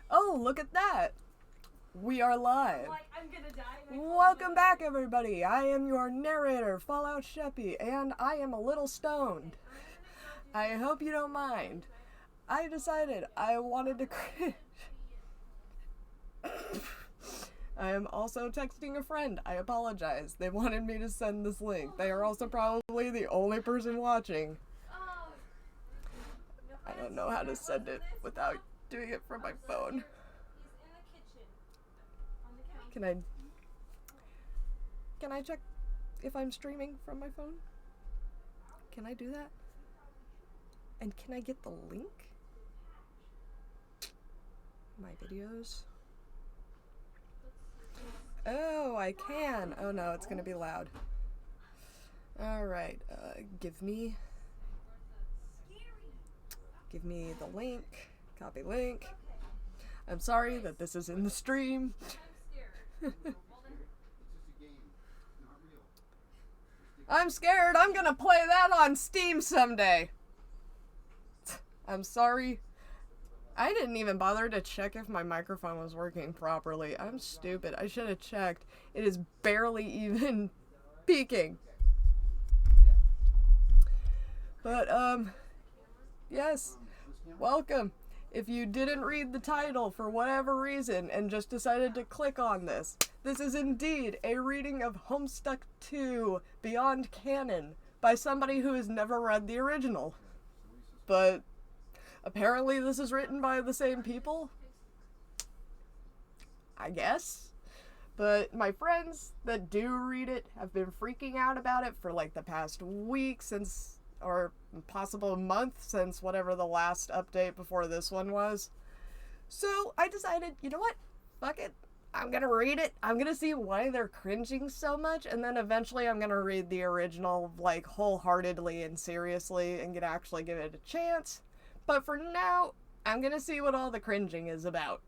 Oh, look at that. We are live. I'm gonna die. Welcome back, everybody. I am your narrator, Fallout Sheppy, and I am a little stoned. I hope you don't mind. I decided I wanted to cringe. I am also texting a friend. I apologize. They wanted me to send this link. They are also probably the only person watching. I don't know how to send it without doing it from my phone. Can I check if I'm streaming from my phone? Can I do that? And can I get the link? My videos? Oh, I can. Oh no, it's gonna be loud. Alright, give me the link. Copy link. I'm sorry that this is in the stream. I'm scared. I'm gonna play that on Steam someday. I'm sorry. I didn't even bother to check if my microphone was working properly. I'm stupid. I should have checked. It is barely even peaking. But, yes. Welcome. If you didn't read the title for whatever reason and just decided to click on this, this is indeed a reading of Homestuck 2 Beyond Canon by somebody who has never read the original. But apparently this is written by the same people, I guess. But my friends that do read it have been freaking out about it for like the past week since, or possible month since whatever the last update before this one was. So I decided, you know what? Fuck it. I'm gonna read it. I'm gonna see why they're cringing so much, and then eventually I'm gonna read the original, like, wholeheartedly and seriously and actually give it a chance. But for now, I'm gonna see what all the cringing is about.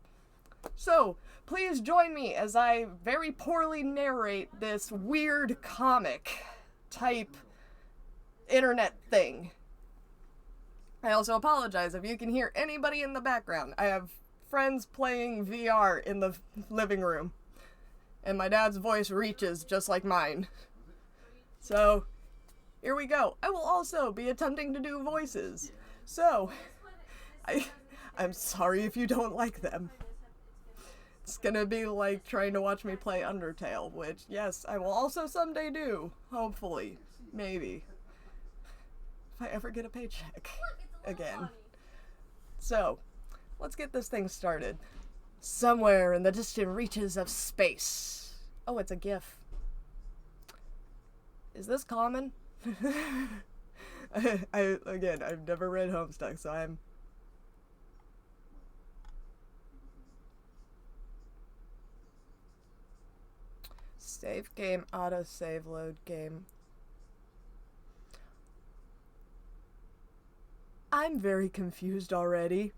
So, please join me as I very poorly narrate this weird comic type internet thing. I also apologize if you can hear anybody in the background. I have friends playing VR in the living room, and my dad's voice reaches just like mine. So, here we go. I will also be attempting to do voices. So, I'm sorry if you don't like them. It's gonna be like trying to watch me play Undertale, which, yes, I will also someday do. Hopefully. Maybe. If I ever get a paycheck again. So, let's get this thing started. Somewhere in the distant reaches of space. Oh, it's a GIF. Is this common? I've never read Homestuck, so I'm... Save game, auto save load game. I'm very confused already.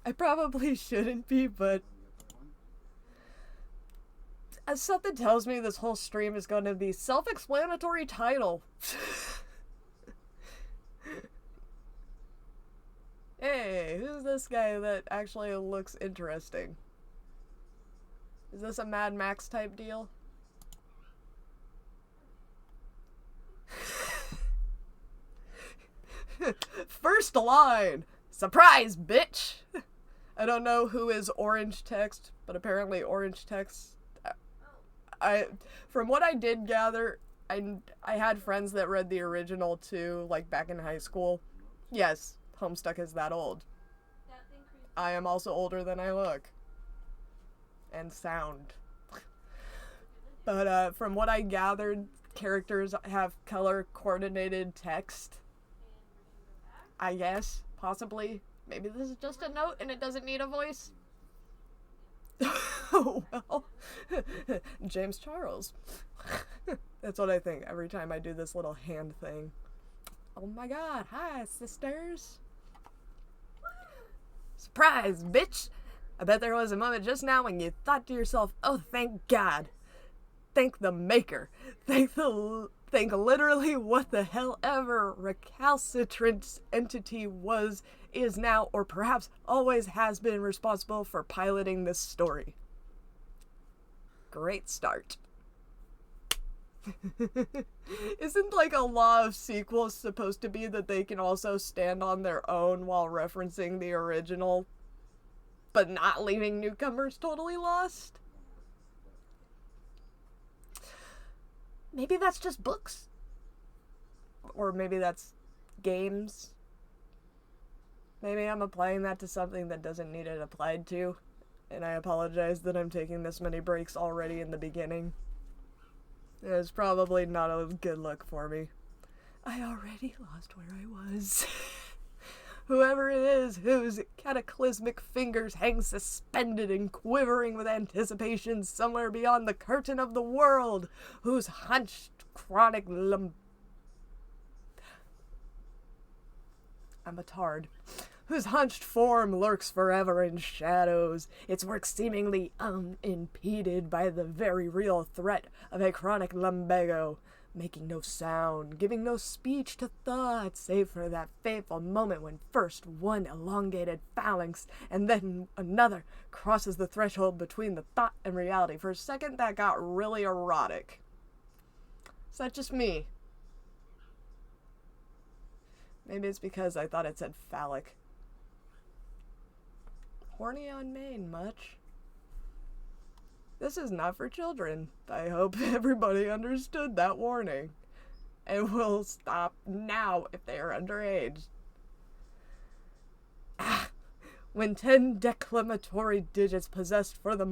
I probably shouldn't be, but something tells me this whole stream is going to be self-explanatory title. Hey, who's this guy that actually looks interesting? Is this a Mad Max type deal? First line! Surprise, bitch! I don't know who is Orange Text, but apparently Orange Text... From what I did gather, I had friends that read the original too, like back in high school. Yes, Homestuck is that old. I am also older than I look. And sound. But from what I gathered, characters have color-coordinated text. I guess, possibly. Maybe this is just a note and it doesn't need a voice. Oh, well. James Charles. That's what I think every time I do this little hand thing. Oh my god, hi, sisters. Surprise, bitch! I bet there was a moment just now when you thought to yourself, oh, thank God. Thank the maker. Thank think literally what the hell ever recalcitrant entity was, is now, or perhaps always has been responsible for piloting this story. Great start. Isn't like a law of sequels supposed to be that they can also stand on their own while referencing the original, but not leaving newcomers totally lost? Maybe that's just books. Or maybe that's games. Maybe I'm applying that to something that doesn't need it applied to. And I apologize that I'm taking this many breaks already in the beginning. It's probably not a good look for me. I already lost where I was. Whoever it is whose cataclysmic fingers hang suspended and quivering with anticipation somewhere beyond the curtain of the world, whose hunched chronic I'm a tard. Whose hunched form lurks forever in shadows, its work seemingly unimpeded by the very real threat of a chronic lumbago, making no sound, giving no speech to thought, save for that fateful moment when first one elongated phalanx and then another crosses the threshold between the thought and reality. For a second, that got really erotic. Is that just me? Maybe it's because I thought it said phallic. Horny on Maine, much? This is not for children. I hope everybody understood that warning. And will stop now if they are underage. When 10 declamatory digits possessed for the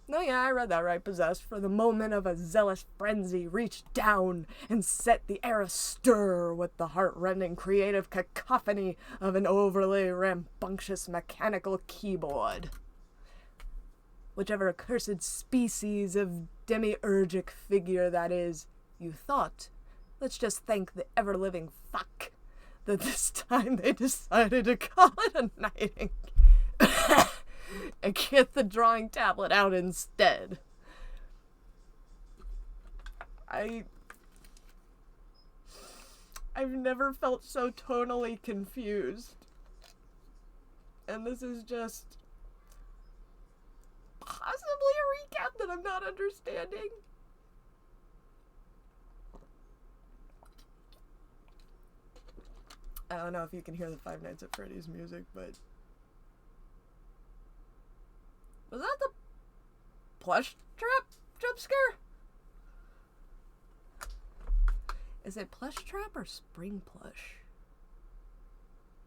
No, yeah, I read that right. Possessed for the moment of a zealous frenzy reached down and set the air astir with the heart-rending creative cacophony of an overly rambunctious mechanical keyboard. Whichever accursed species of demiurgic figure that is, you thought, let's just thank the ever-living fuck that this time they decided to call it a nighting. And get the drawing tablet out instead. I've never felt so tonally confused. And this is just possibly a recap that I'm not understanding. I don't know if you can hear the Five Nights at Freddy's music, but was that the plush trap jump scare? Is it plush trap or spring plush?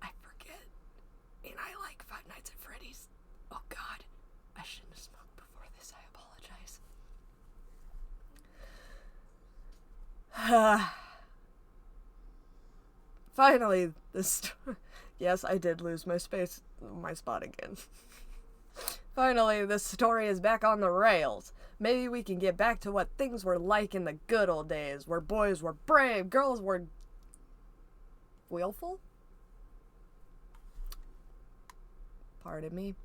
I forget. And I like Five Nights at Freddy's. Oh god, I shouldn't have smoked before this. I apologize. Finally, yes, I did lose my spot again. Finally, the story is back on the rails. Maybe we can get back to what things were like in the good old days, where boys were brave, girls were willful? Pardon me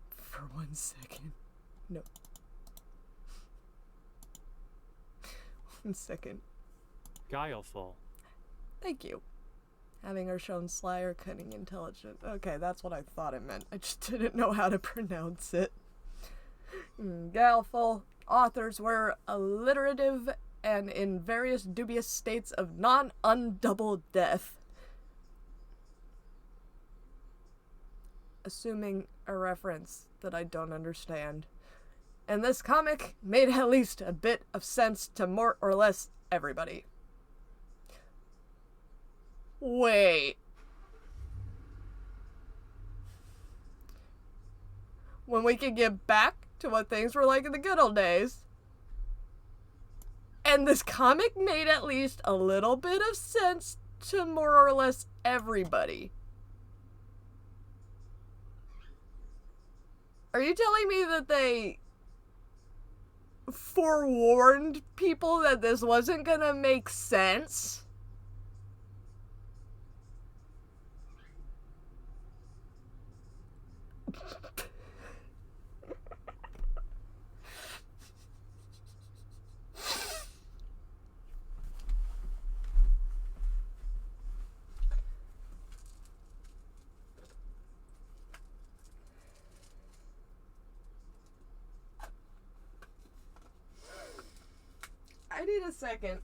for 1 second. No. 1 second. Guileful. Thank you. Having her shown sly or cunning intelligent. Okay, that's what I thought it meant. I just didn't know how to pronounce it. Guileful. Authors were alliterative and in various dubious states of non-undouble death. Assuming a reference that I don't understand. And this comic made at least a bit of sense to more or less everybody. Wait. When we can get back to what things were like in the good old days. And this comic made at least a little bit of sense to more or less everybody. Are you telling me that they forewarned people that this wasn't gonna make sense? a second.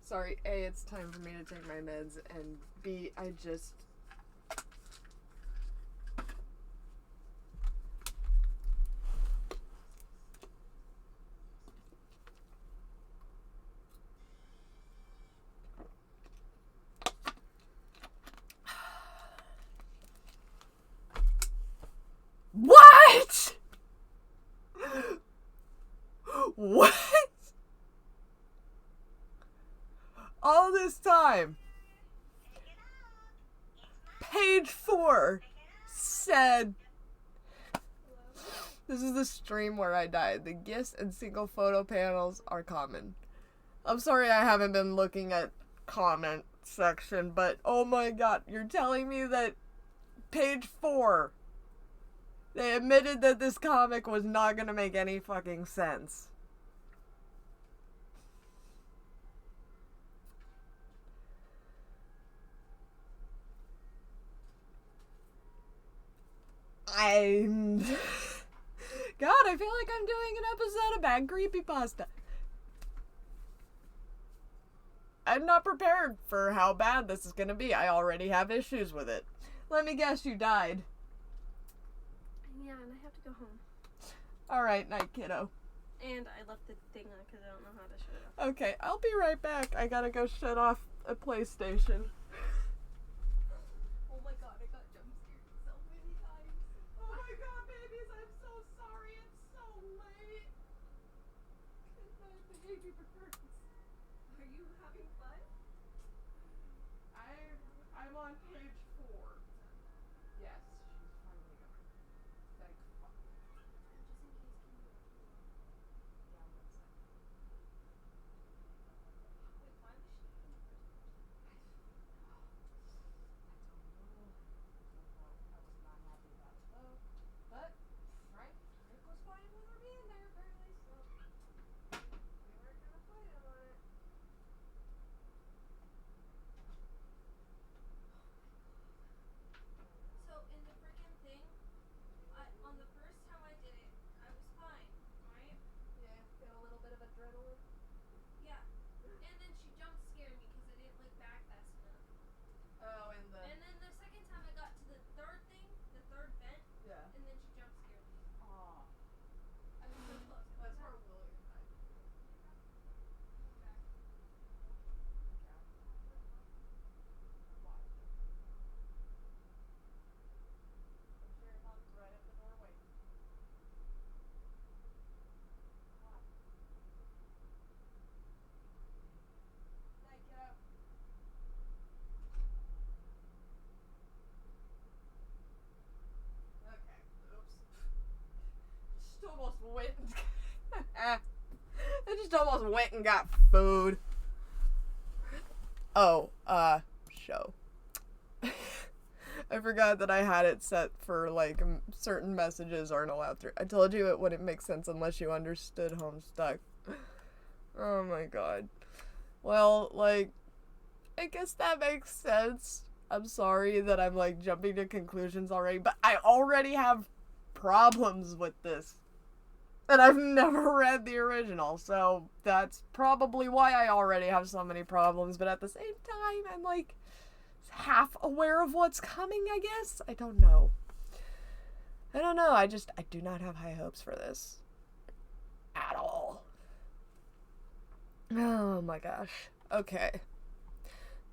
Sorry, A, it's time for me to take my meds, and B, I just... What? What? All this time, page 4 said, this is the stream where I died. The GIFs and single photo panels are common. I'm sorry I haven't been looking at comment section, but oh my god, you're telling me that page 4, they admitted that this comic was not gonna make any fucking sense. God, I feel like I'm doing an episode of Bad Creepypasta. I'm not prepared for how bad this is gonna be. I already have issues with it. Let me guess, you died. Yeah, and I have to go home. Alright, night, kiddo. And I left the thing on because I don't know how to shut it off. Okay, I'll be right back. I gotta go shut off a PlayStation. Oh my god, I got jump scared so many times. Oh my god, babies, I'm so sorry. It's so late. Good night, baby birds. Are you having fun? I'm on page 4. Yes, she's finally gone. Thank fuck. Just in case, can you... Yeah, 1 second. Wait, why was she in the first person? I don't know. I was not happy about it though. But Frank was fine with her being there apparently, so we weren't gonna fight on it. So, in the freaking thing, on the first time I did it, I was fine, right? Yeah, get a little bit of adrenaline. Yeah. And then she jump scared me because I didn't look back fast enough. Oh, and And then the second time I got to the third thing, the third vent, yeah. and then she jump scared me. Aw. I was so close. That's where William died. Okay. Why? I'm sure it comes right at the doorway. Why? Night, kiddo. Okay. Oops. Just almost went and I just almost went and got food. Oh, show. I forgot that I had it set for, like, certain messages aren't allowed through. I told you it wouldn't make sense unless you understood Homestuck. Oh my god. Well, like, I guess that makes sense. I'm sorry that I'm, like, jumping to conclusions already, but I already have problems with this. And I've never read the original, so that's probably why I already have so many problems, but at the same time, I'm, like, half aware of what's coming, I guess? I don't know. I do not have high hopes for this. At all. Oh my gosh. Okay.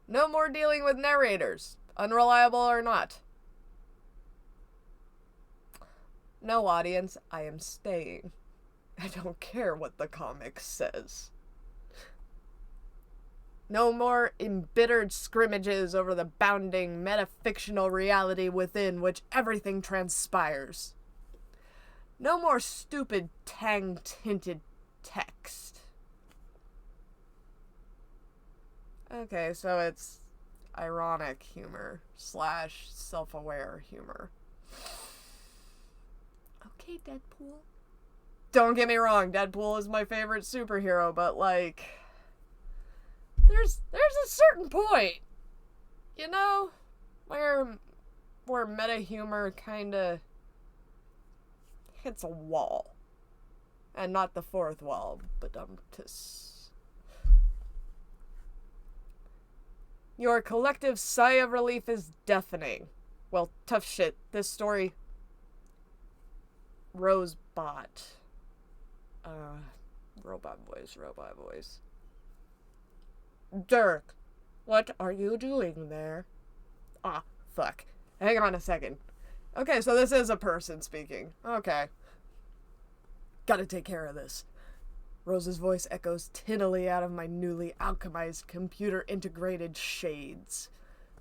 No more dealing with narrators, unreliable or not. No, audience, I am staying. I don't care what the comic says. No more embittered scrimmages over the bounding metafictional reality within which everything transpires. No more stupid tang-tinted text. Okay, so it's ironic humor / self-aware humor. Okay, Deadpool. don't get me wrong, Deadpool is my favorite superhero, but like, there's a certain point, you know, where meta humor kind of hits a wall, and not the fourth wall, but Your collective sigh of relief is deafening. Well, tough shit. This story, Rosebot. Robot voice. Dirk, what are you doing there? Ah, fuck. Hang on a second. Okay, so this is a person speaking. Okay. Gotta take care of this. Rose's voice echoes tinnily out of my newly alchemized computer-integrated shades.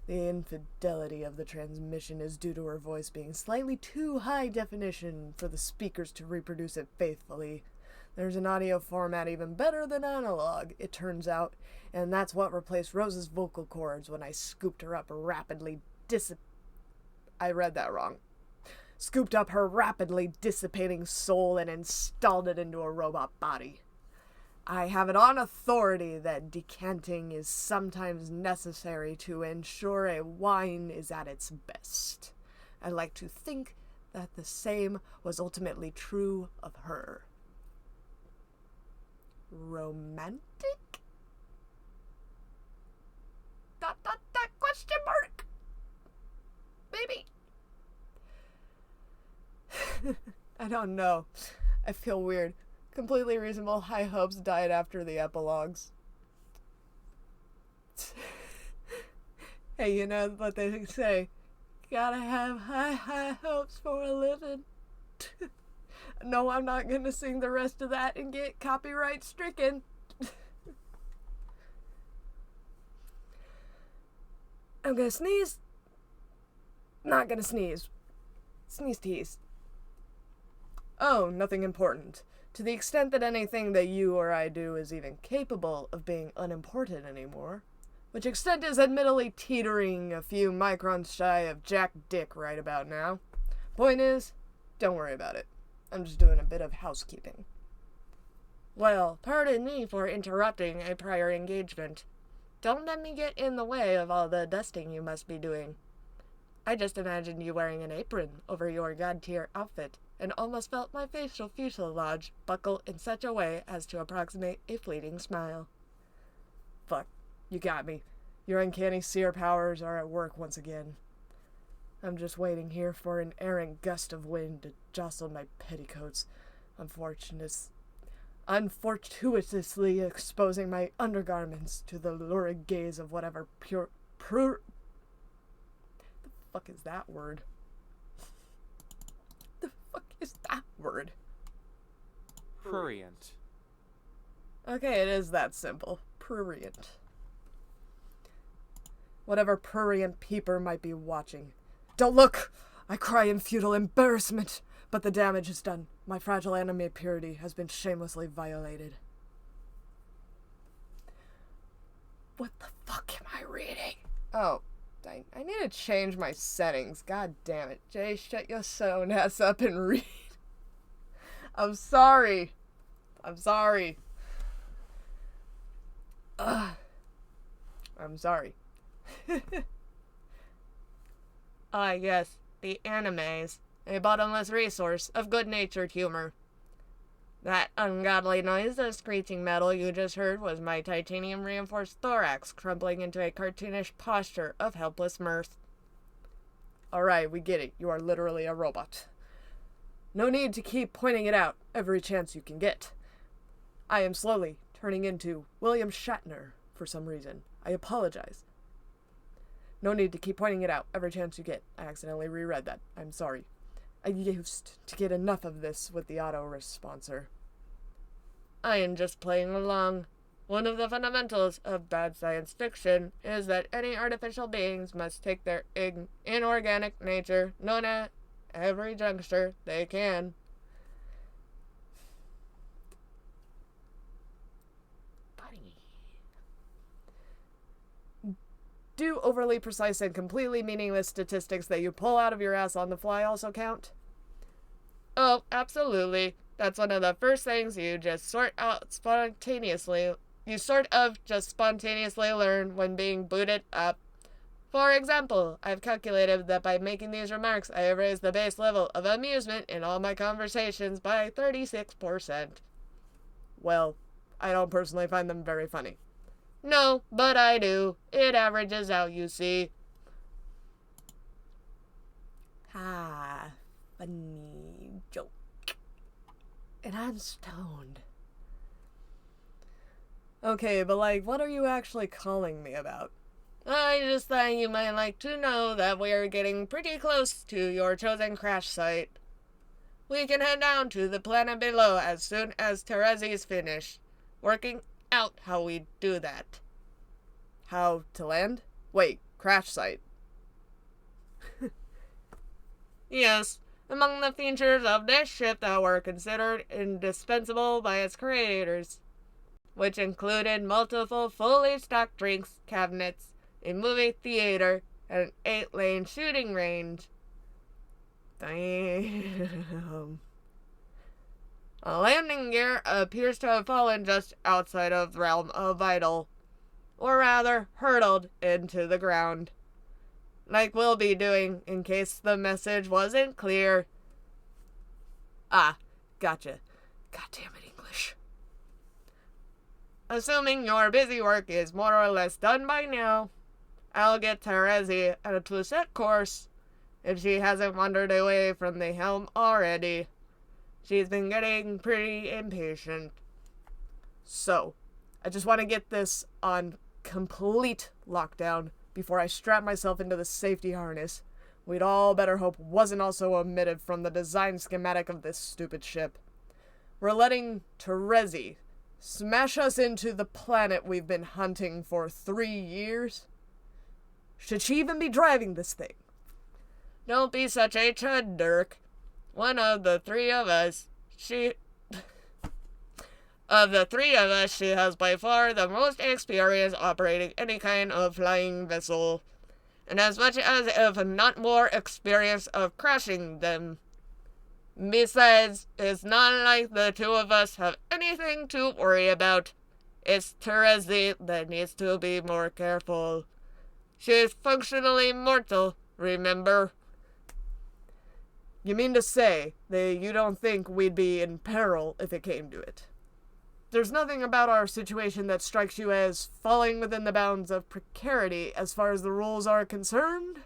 The infidelity of the transmission is due to her voice being slightly too high definition for the speakers to reproduce it faithfully. There's an audio format even better than analog, it turns out, and that's what replaced Rose's vocal cords when I scooped her up rapidly I read that wrong. Scooped up her rapidly dissipating soul and installed it into a robot body. I have it on authority that decanting is sometimes necessary to ensure a wine is at its best. I like to think that the same was ultimately true of her. Romantic? Dot, question mark? Maybe. I don't know. I feel weird. Completely reasonable high hopes died after the epilogues. Hey, you know what they say? Gotta have high hopes for a living. No, I'm not gonna sing the rest of that and get copyright stricken. I'm gonna sneeze. Not gonna sneeze. Sneeze tease. Oh, nothing important. To the extent that anything that you or I do is even capable of being unimportant anymore, which extent is admittedly teetering a few microns shy of Jack Dick right about now. Point is, don't worry about it. I'm just doing a bit of housekeeping. Well, pardon me for interrupting a prior engagement. Don't let me get in the way of all the dusting you must be doing. I just imagined you wearing an apron over your god-tier outfit, and almost felt my facial fuselage buckle in such a way as to approximate a fleeting smile. Fuck, you got me. Your uncanny seer powers are at work once again. I'm just waiting here for an errant gust of wind to jostle my petticoats, unfortuitously exposing my undergarments to the lurid gaze of whatever the fuck is that word? The fuck is that word? Prurient. Okay, it is that simple. Prurient. Whatever prurient peeper might be watching. Don't look! I cry in futile embarrassment, but the damage is done. My fragile anime purity has been shamelessly violated. What the fuck am I reading? Oh, I need to change my settings. God damn it. Jay, shut your own ass up and read. I'm sorry. I'm sorry. I'm sorry. Ah, yes, the animes. A bottomless resource of good-natured humor. That ungodly noise of screeching metal you just heard was my titanium-reinforced thorax crumbling into a cartoonish posture of helpless mirth. Alright, we get it. You are literally a robot. No need to keep pointing it out every chance you can get. I am slowly turning into William Shatner for some reason. I apologize. No need to keep pointing it out every chance you get. I accidentally reread that. I'm sorry. I used to get enough of this with the auto-responsor. I am just playing along. One of the fundamentals of bad science fiction is that any artificial beings must take their inorganic nature, known at every juncture they can. Buddy. Do overly precise and completely meaningless statistics that you pull out of your ass on the fly also count? Oh, absolutely. that's one of the first things you just sort of just spontaneously learn when being booted up. For example, I've calculated that by making these remarks, I have raised the base level of amusement in all my conversations by 36%. Well, I don't personally find them very funny. No, but I do. It averages out, you see. Ha, funny joke. And I'm stoned. Okay, but what are you actually calling me about? I just thought you might like to know that we're getting pretty close to your chosen crash site. We can head down to the planet below as soon as Terezi's finished working out how we do that. How to land? Wait, crash site. Yes, among the features of this ship that were considered indispensable by its creators, which included multiple fully stocked drinks cabinets, a movie theater, and an 8-lane shooting range. Damn. A landing gear appears to have fallen just outside of the realm of vital, or rather, hurtled into the ground. Like we'll be doing in case the message wasn't clear. Ah, gotcha. Goddamn it, English. Assuming your busy work is more or less done by now, I'll get Terezi to a set course if she hasn't wandered away from the helm already. She's been getting pretty impatient. So, I just want to get this on complete lockdown before I strap myself into the safety harness. We'd all better hope wasn't also omitted from the design schematic of this stupid ship. We're letting Terezi smash us into the planet we've been hunting for 3 years? Should she even be driving this thing? Don't be such a chud, Dirk. One of the three of us, she has by far the most experience operating any kind of flying vessel, and as much as if not more experience of crashing them. Besides, it's not like the two of us have anything to worry about. It's Terezi that needs to be more careful. She's functionally mortal, remember? You mean to say that you don't think we'd be in peril if it came to it? There's nothing about our situation that strikes you as falling within the bounds of precarity as far as the rules are concerned?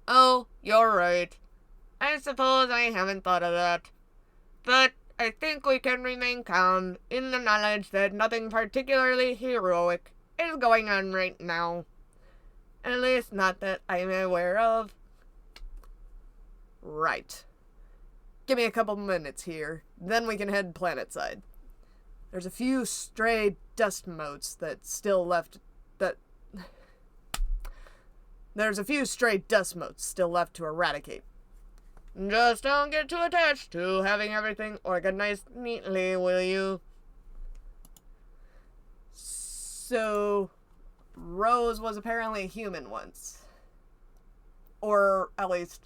Oh, you're right. I suppose I haven't thought of that. But I think we can remain calm in the knowledge that nothing particularly heroic is going on right now. At least not that I'm aware of. Right. Give me a couple minutes here, then we can head planetside. There's a few stray dust motes still left to eradicate. Just don't get too attached to having everything organized neatly, will you? So, Rose was apparently a human once. Or, at least,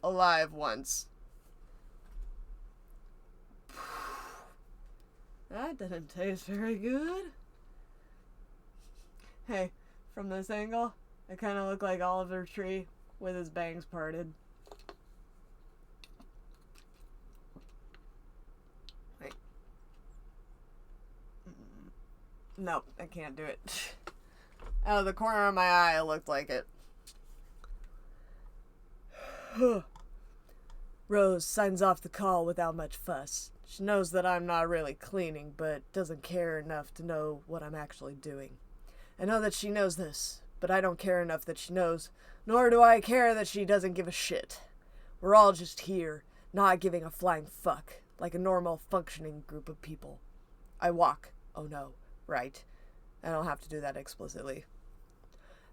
alive once. That didn't taste very good. Hey, from this angle, I kind of look like Oliver Tree with his bangs parted. Wait. Nope, I can't do it. Out of the corner of my eye, it looked like it. Rose signs off the call without much fuss. She knows that I'm not really cleaning, but doesn't care enough to know what I'm actually doing. I know that she knows this, but I don't care enough that she knows, nor do I care that she doesn't give a shit. We're all just here, not giving a flying fuck, like a normal functioning group of people. I walk. Oh no, right. I don't have to do that explicitly.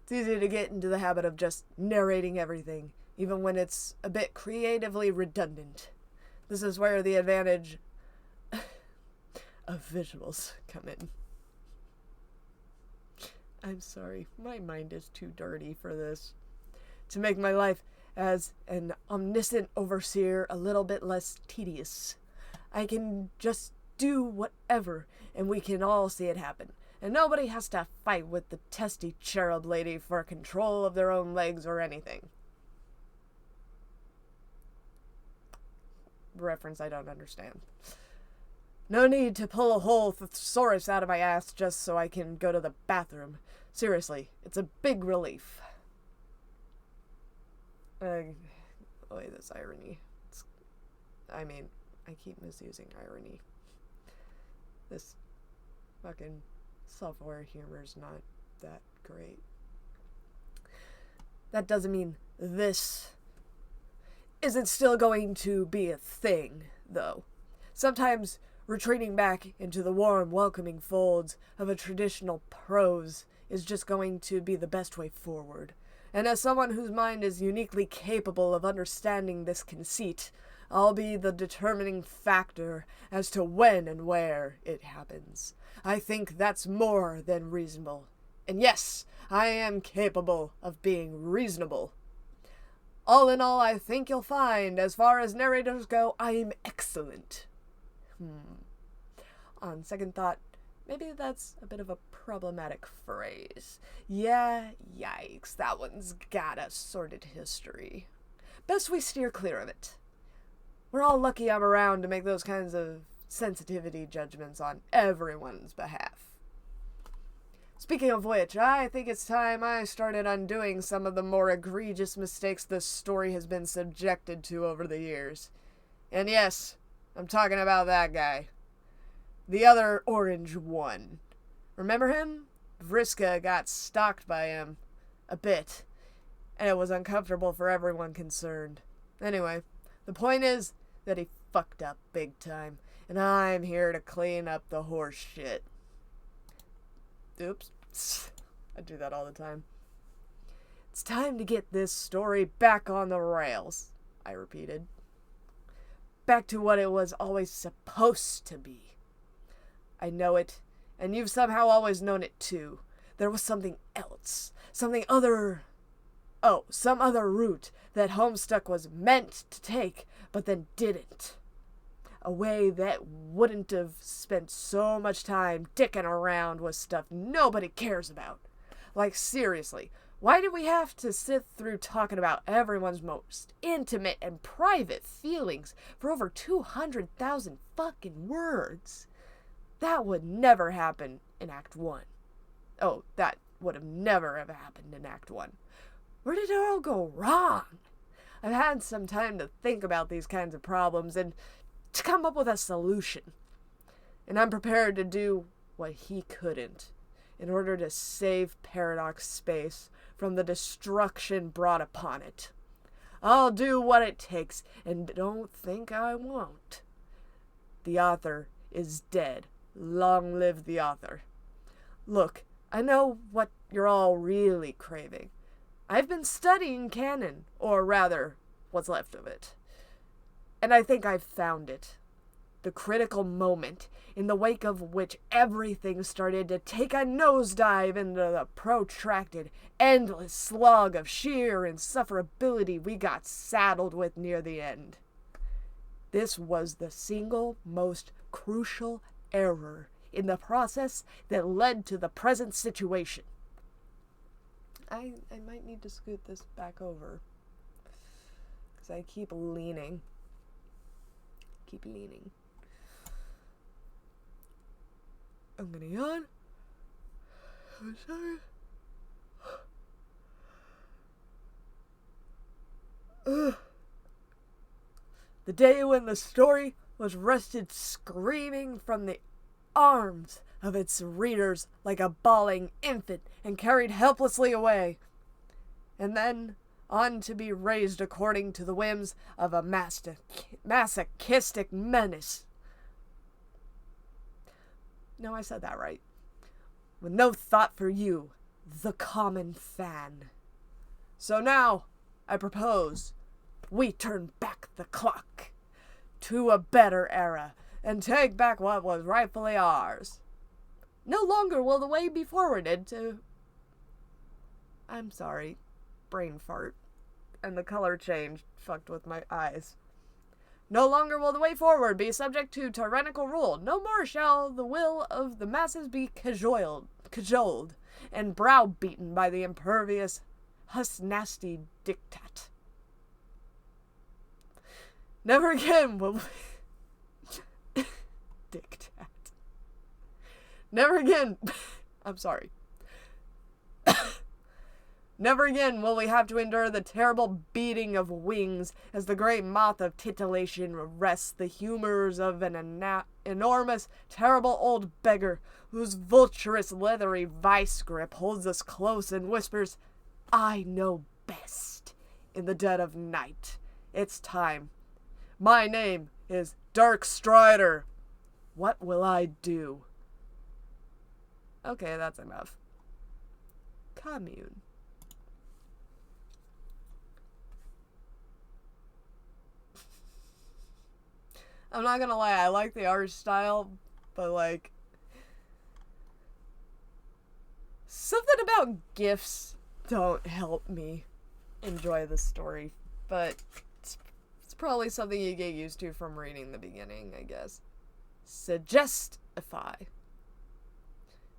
It's easy to get into the habit of just narrating everything, even when it's a bit creatively redundant. This is where the advantage of visuals come in. I'm sorry, my mind is too dirty for this. To make my life as an omniscient overseer a little bit less tedious. I can just do whatever, and we can all see it happen. And nobody has to fight with the testy cherub lady for control of their own legs or anything. Reference I don't understand. No need to pull a whole thesaurus out of my ass just so I can go to the bathroom. Seriously, it's a big relief. This irony. I keep misusing irony. This fucking software humor's not that great. That doesn't mean this isn't still going to be a thing, though. Sometimes retreating back into the warm, welcoming folds of a traditional prose is just going to be the best way forward. And as someone whose mind is uniquely capable of understanding this conceit, I'll be the determining factor as to when and where it happens. I think that's more than reasonable. And yes, I am capable of being reasonable. All in all, I think you'll find, as far as narrators go, I'm excellent. On second thought, maybe that's a bit of a problematic phrase. Yeah, yikes, that one's got a sordid history. Best we steer clear of it. We're all lucky I'm around to make those kinds of sensitivity judgments on everyone's behalf. Speaking of which, I think it's time I started undoing some of the more egregious mistakes this story has been subjected to over the years. And yes, I'm talking about that guy. The other orange one. Remember him? Vriska got stalked by him. A bit. And it was uncomfortable for everyone concerned. Anyway, the point is that he fucked up big time. And I'm here to clean up the horse shit. Oops. I do that all the time. It's time to get this story back on the rails, I repeated. Back to what it was always supposed to be. I know it, and you've somehow always known it too. There was something else. Some other route that Homestuck was meant to take, but then didn't. A way that wouldn't have spent so much time dicking around with stuff nobody cares about. Like, seriously, why did we have to sit through talking about everyone's most intimate and private feelings for over 200,000 fucking words? That would never happen in Act 1. Oh, that would have never have happened in Act 1. Where did it all go wrong? I've had some time to think about these kinds of problems and to come up with a solution. And I'm prepared to do what he couldn't in order to save Paradox Space from the destruction brought upon it. I'll do what it takes, and don't think I won't. The author is dead. Long live the author. Look, I know what you're all really craving. I've been studying canon, or rather, what's left of it. And I think I've found it. The critical moment in the wake of which everything started to take a nosedive into the protracted, endless slog of sheer insufferability we got saddled with near the end. This was the single most crucial error in the process that led to the present situation. I might need to scoot this back over, because I keep leaning. I'm gonna yawn. I'm sorry. The day when the story was wrested screaming from the arms of its readers like a bawling infant and carried helplessly away, and then on to be raised according to the whims of a masochistic menace. No, I said that right. With no thought for you, the common fan. So now, I propose we turn back the clock to a better era and take back what was rightfully ours. No longer will the way be forwarded to... I'm sorry, brain fart. and the color change fucked with my eyes. No longer will the way forward be subject to tyrannical rule. No more shall the will of the masses be cajoled and browbeaten by the impervious nasty diktat. Never again will diktat. Never again. I'm sorry. Never again will we have to endure the terrible beating of wings as the great moth of titillation arrests the humors of an enormous, terrible old beggar whose vulturous, leathery vice grip holds us close and whispers, "I know best." In the dead of night, it's time. My name is Dark Strider. What will I do? Okay, that's enough. Commune. I'm not gonna lie, I like the art style, but like, something about GIFs don't help me enjoy the story, but it's probably something you get used to from reading the beginning, I guess. Suggestify.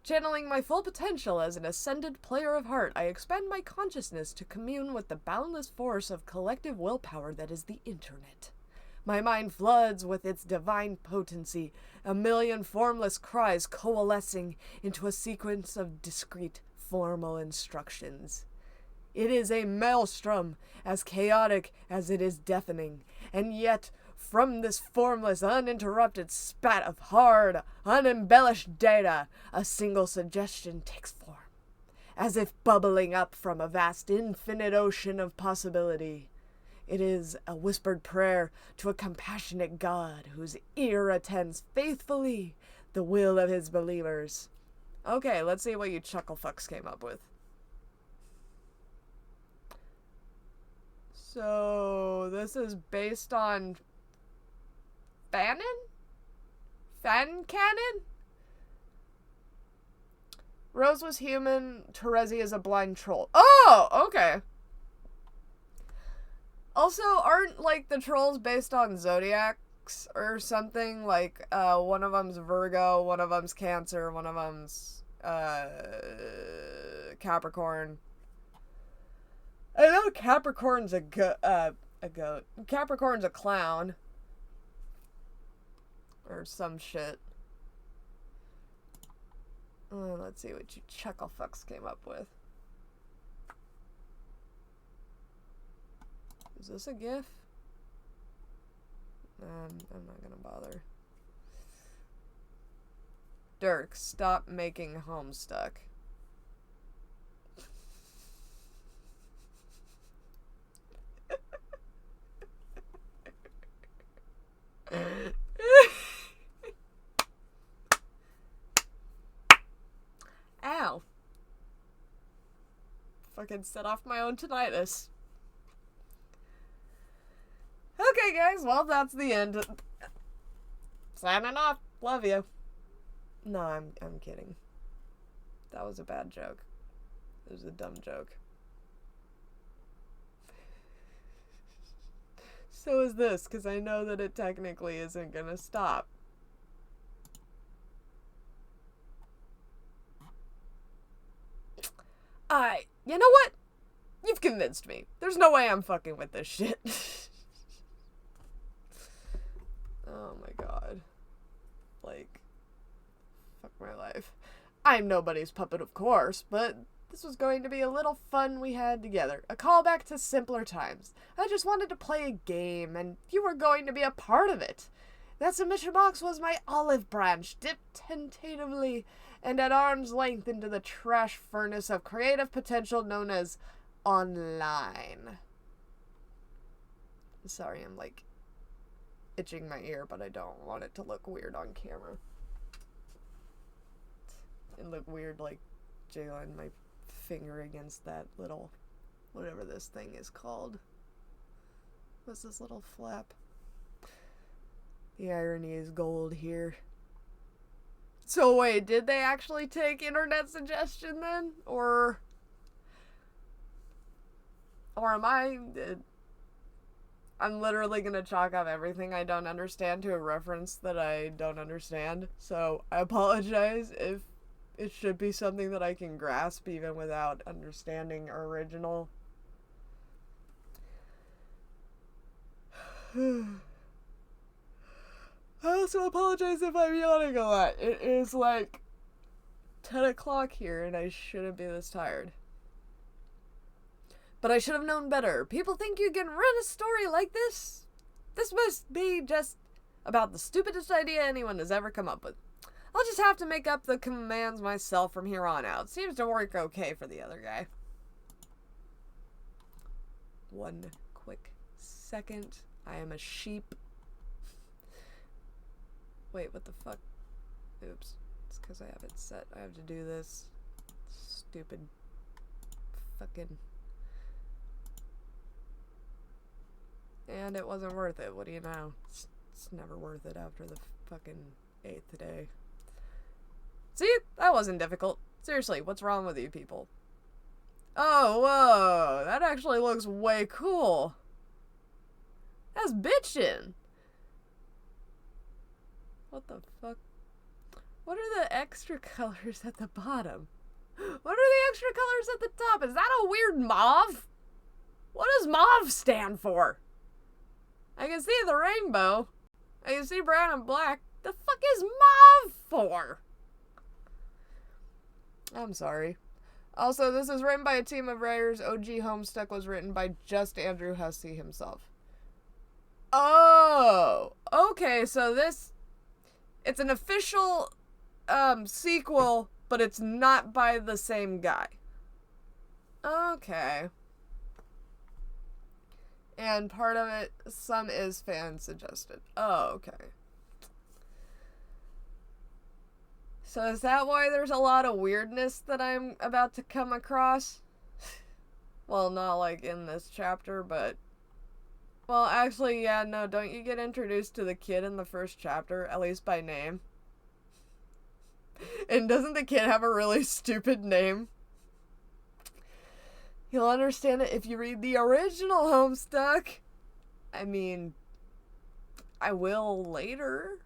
Channeling my full potential as an ascended player of heart, I expend my consciousness to commune with the boundless force of collective willpower that is the internet. My mind floods with its divine potency, a million formless cries coalescing into a sequence of discrete, formal instructions. It is a maelstrom, as chaotic as it is deafening, and yet, from this formless, uninterrupted spat of hard, unembellished data, a single suggestion takes form, as if bubbling up from a vast, infinite ocean of possibility. It is a whispered prayer to a compassionate God whose ear attends faithfully the will of his believers. Okay, let's see what you chucklefucks came up with. So, this is based on Fan canon? Rose was human, Terezi is a blind troll. Oh, okay. Also, aren't, like, the trolls based on zodiacs or something? Like, one of them's Virgo, one of them's Cancer, one of them's, Capricorn. I know Capricorn's a goat. Capricorn's a clown. Or some shit. Let's see what you chucklefucks came up with. Is this a GIF? I'm not gonna bother. Dirk, stop making Homestuck. Ow. Fucking set off my own tinnitus. Okay, guys, well, that's the end. Signing off. Love you. No, I'm kidding. That was a bad joke. It was a dumb joke. So is this, because I know that it technically isn't gonna stop. You know what? You've convinced me. There's no way I'm fucking with this shit. Oh my god. Like, fuck my life. I'm nobody's puppet, of course, but this was going to be a little fun we had together. A callback to simpler times. I just wanted to play a game, and you were going to be a part of it. That submission box was my olive branch, dipped tentatively and at arm's length into the trash furnace of creative potential known as online. Sorry, I'm like itching my ear, but I don't want it to look weird on camera. It look weird like jiggling my finger against that little, whatever this thing is called. What's this little flap? The irony is gold here. So wait, did they actually take internet suggestion then? Or Or am I... I'm literally gonna chalk up everything I don't understand to a reference that I don't understand. So I apologize if it should be something that I can grasp even without understanding original. I also apologize if I'm yawning a lot. It is like 10 o'clock here and I shouldn't be this tired. But I should have known better. People think you can run a story like this? This must be just about the stupidest idea anyone has ever come up with. I'll just have to make up the commands myself from here on out. Seems to work okay for the other guy. One quick second. I am a sheep. Wait, what the fuck? Oops. It's because I have it set. I have to do this. Stupid. Fucking. And it wasn't worth it. What do you know? It's never worth it after the fucking 8th day. See? That wasn't difficult. Seriously, what's wrong with you people? Oh, whoa. That actually looks way cool. That's bitchin'. What the fuck? What are the extra colors at the bottom? What are the extra colors at the top? Is that a weird mauve? What does mauve stand for? I can see the rainbow. I can see brown and black. The fuck is mauve for? I'm sorry. Also, this is written by a team of writers. OG Homestuck was written by just Andrew Hussey himself. Oh! Okay, so this... It's an official sequel, but it's not by the same guy. Okay. And part of it, some is fan-suggested. Oh, okay. So is that why there's a lot of weirdness that I'm about to come across? Well, not like in this chapter, but... Well, actually, yeah, no, don't you get introduced to the kid in the first chapter, at least by name? And doesn't the kid have a really stupid name? You'll understand it if you read the original Homestuck. I mean, I will later.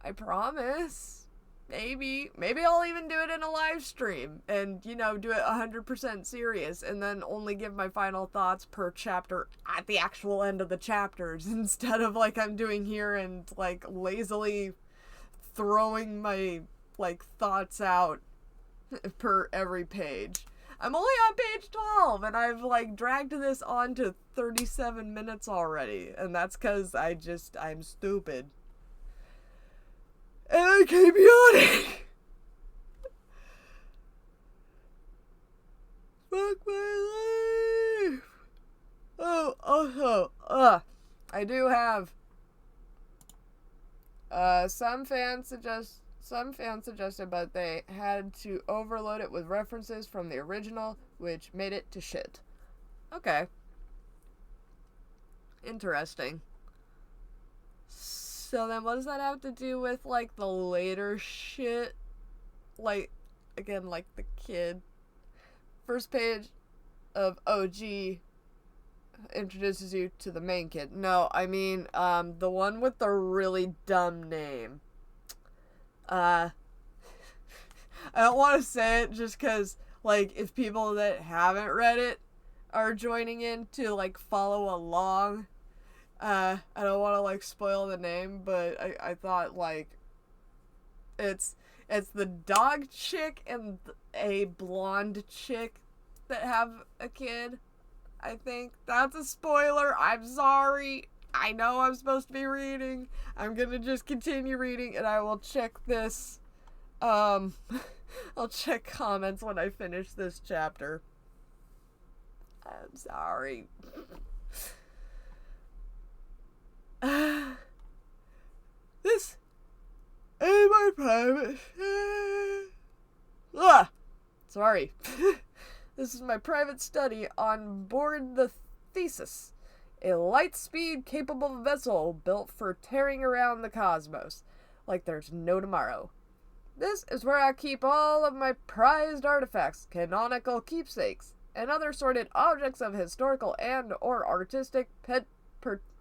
I promise. Maybe I'll even do it in a live stream and, you know, do it 100% serious and then only give my final thoughts per chapter at the actual end of the chapters instead of like I'm doing here and like lazily throwing my like thoughts out per every page. I'm only on page 12 and I've like dragged this on to 37 minutes already, and that's because I'm stupid. And I keep yawning. Fuck my life. Oh, also, I do have some fans suggested, but they had to overload it with references from the original, which made it to shit. Okay. Interesting. So then what does that have to do with, like, the later shit? Like, again, like the kid. First page of OG introduces you to the main kid. No, I mean, the one with the really dumb name. I don't want to say it just because, like, if people that haven't read it are joining in to, like, follow along, I don't want to, like, spoil the name, but I thought, like, it's the dog chick and a blonde chick that have a kid, I think. That's a spoiler. I'm sorry. I know I'm supposed to be reading. I'm gonna just continue reading, and I will check this, I'll check comments when I finish this chapter. I'm sorry. This ain't my private... Sorry. This is my private study on board the Thesis, a light-speed capable vessel built for tearing around the cosmos, like there's no tomorrow. This is where I keep all of my prized artifacts, canonical keepsakes, and other sorted objects of historical and or artistic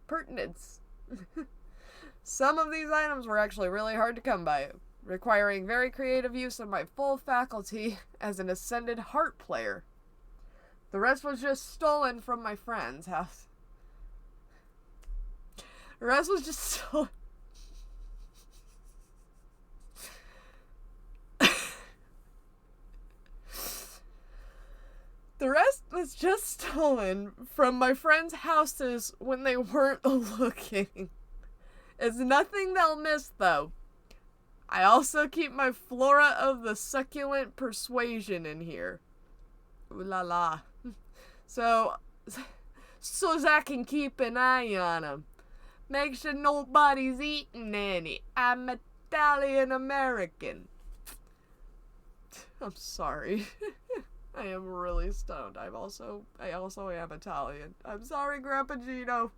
pertinence. Some of these items were actually really hard to come by, requiring very creative use of my full faculty as an ascended harp player. The rest was just stolen from my friend's house. The rest was just stolen. The rest was just stolen from my friends' houses when they weren't looking. It's nothing they'll miss, though. I also keep my flora of the succulent persuasion in here. Ooh la la. So I can keep an eye on them. Make sure nobody's eating any. I'm Italian American. I'm sorry. I am really stoned. I also am Italian. I'm sorry, Grandpa Gino.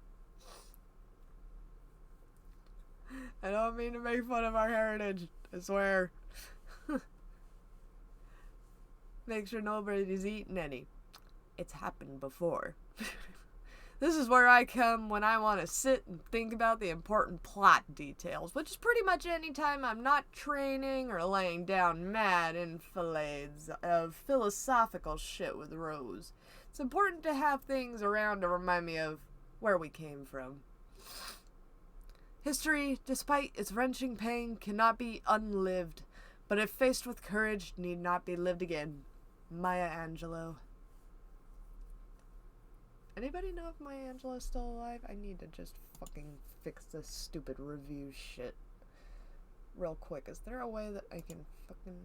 I don't mean to make fun of our heritage. I swear. Make sure nobody's eating any. It's happened before. This is where I come when I want to sit and think about the important plot details, which is pretty much any time I'm not training or laying down mad enfilades of philosophical shit with Rose. It's important to have things around to remind me of where we came from. History, despite its wrenching pain, cannot be unlived, but if faced with courage, need not be lived again. Maya Angelou. Anybody know if Maya Angelou's still alive? I need to just fucking fix this stupid review shit real quick. Is there a way that I can fucking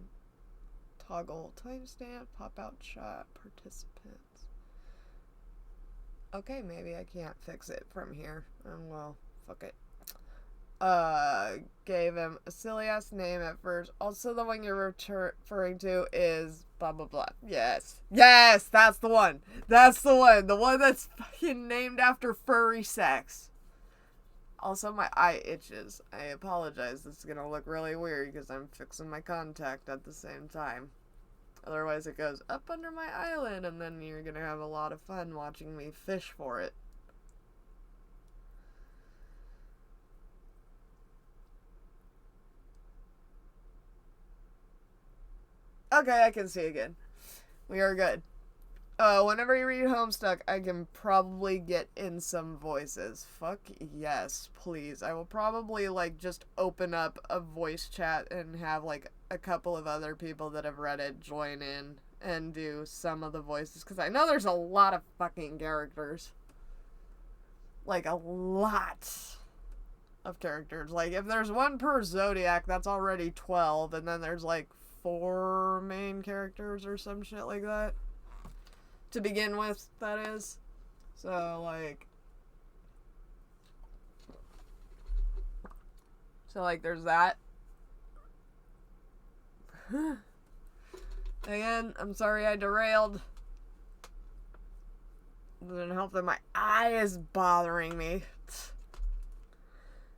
toggle timestamp, pop out chat, participants? Okay, maybe I can't fix it from here. Well, fuck it. Gave him a silly ass name at first. Also, the one you're referring to is blah blah blah. Yes, that's the one. That's the one. The one that's fucking named after furry sex. Also, my eye itches. I apologize. This is gonna look really weird because I'm fixing my contact at the same time. Otherwise, it goes up under my eyelid, and then you're gonna have a lot of fun watching me fish for it. Okay, I can see again. We are good. Whenever you read Homestuck, I can probably get in some voices. Fuck yes, please. I will probably, just open up a voice chat and have, a couple of other people that have read it join in and do some of the voices. Because I know there's a lot of fucking characters. A lot of characters. If there's one per Zodiac, that's already 12. And then there's, 4 main characters or some shit like that. To begin with, that is. So, there's that. Again, I'm sorry I derailed. It didn't help that my eye is bothering me.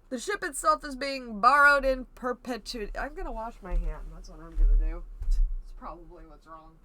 The ship itself is being borrowed in perpetuity. I'm gonna wash my hand. That's what I'm gonna do. It's probably what's wrong.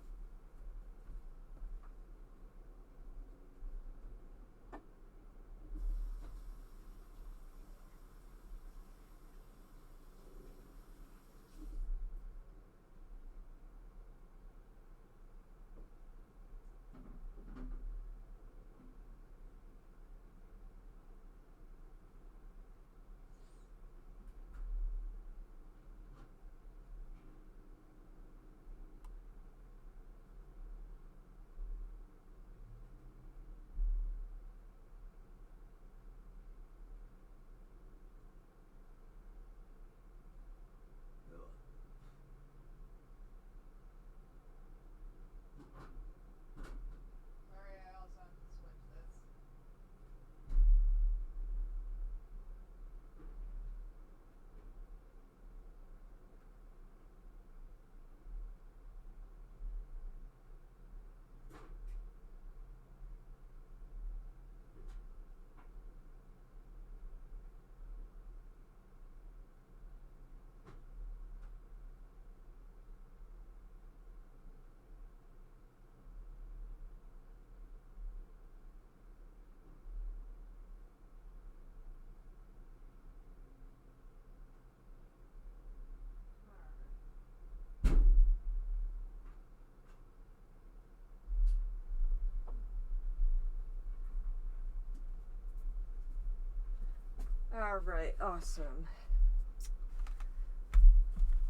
Alright, awesome.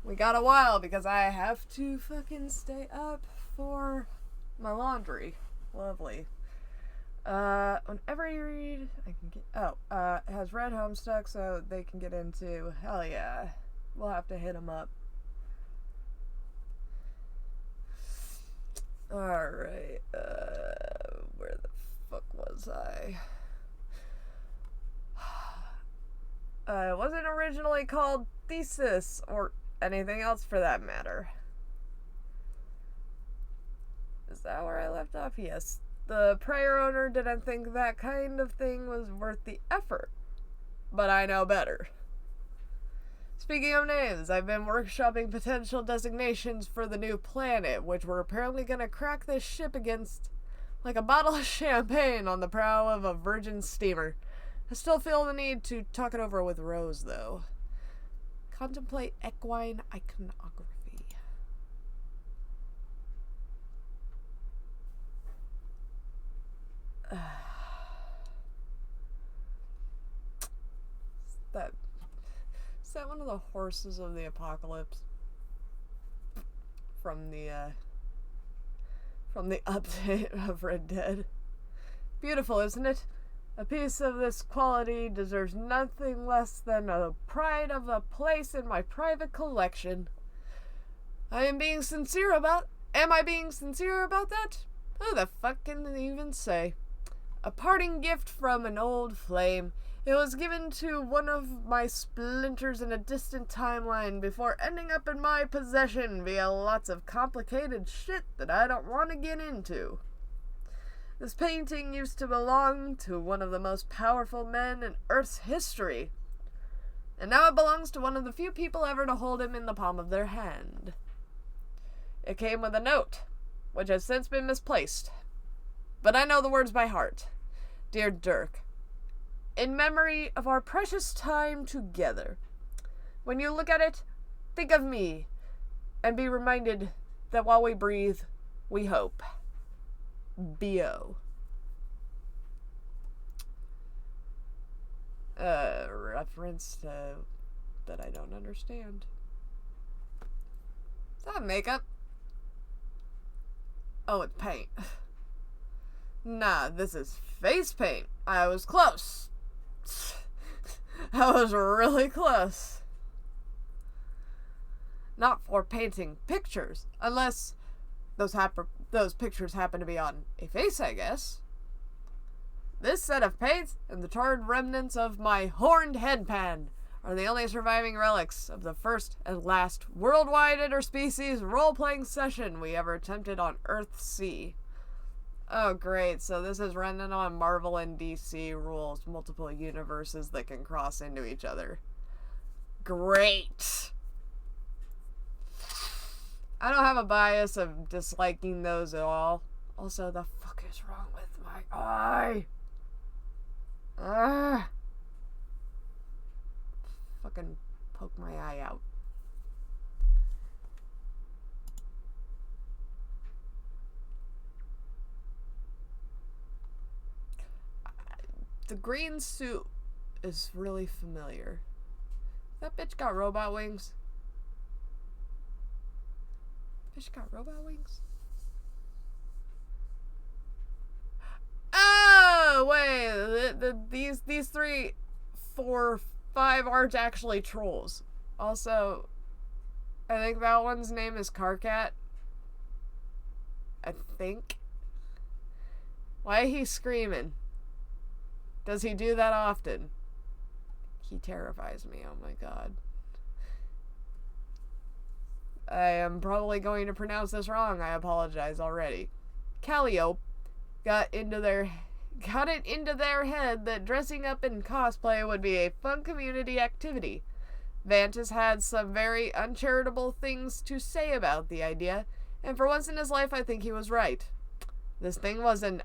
We got a while because I have to fucking stay up for my laundry. Lovely. Whenever you read, I can get, it has read Homestuck, so they can get into, hell yeah. We'll have to hit them up. Alright, where the fuck was I? It wasn't originally called Thesis, or anything else for that matter. Is that where I left off? Yes. The prior owner didn't think that kind of thing was worth the effort. But I know better. Speaking of names, I've been workshopping potential designations for the new planet, which we're apparently gonna crack this ship against like a bottle of champagne on the prow of a virgin steamer. I still feel the need to talk it over with Rose, though. Contemplate equine iconography. Is that one of the horses of the apocalypse? From the update of Red Dead. Beautiful, isn't it? A piece of this quality deserves nothing less than a pride of a place in my private collection. Am I being sincere about that? Who the fuck can even say? A parting gift from an old flame. It was given to one of my splinters in a distant timeline before ending up in my possession via lots of complicated shit that I don't want to get into. This painting used to belong to one of the most powerful men in Earth's history, and now it belongs to one of the few people ever to hold him in the palm of their hand. It came with a note, which has since been misplaced, but I know the words by heart. Dear Dirk, in memory of our precious time together, when you look at it, think of me, and be reminded that while we breathe, we hope. B.O. Reference to that I don't understand. Is that makeup? Oh, it's paint. Nah, this is face paint. I was close. I was really close. Not for painting pictures, unless those pictures happen to be on a face, I guess. This set of paints and the tarred remnants of my horned headband are the only surviving relics of the first and last worldwide interspecies role-playing session we ever attempted on Earth-C. Oh, great. So this is running on Marvel and DC rules, multiple universes that can cross into each other. Great. I don't have a bias of disliking those at all. Also, the fuck is wrong with my eye? Fucking poke my eye out. The green suit is really familiar. That bitch got robot wings. Bitch got robot wings? Oh, wait. These 3, 4, 5 aren't actually trolls. Also, I think that one's name is Carcat. I think. Why is he screaming? Does he do that often? He terrifies me, oh my god. I am probably going to pronounce this wrong, I apologize already. Calliope got it into their head that dressing up in cosplay would be a fun community activity. Vantis had some very uncharitable things to say about the idea, and for once in his life I think he was right. This thing was an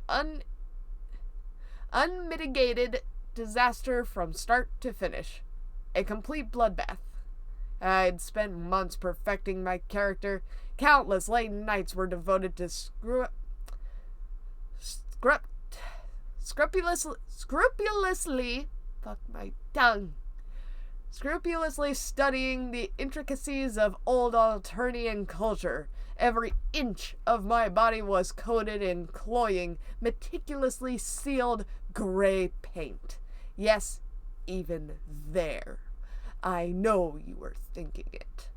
unmitigated disaster from start to finish. A complete bloodbath. I'd spent months perfecting my character. Countless late nights were devoted to scrupulously fuck my tongue. Scrupulously studying the intricacies of old Alternian culture, every inch of my body was coated in cloying, meticulously sealed gray paint. Yes, even there. I know you were thinking it.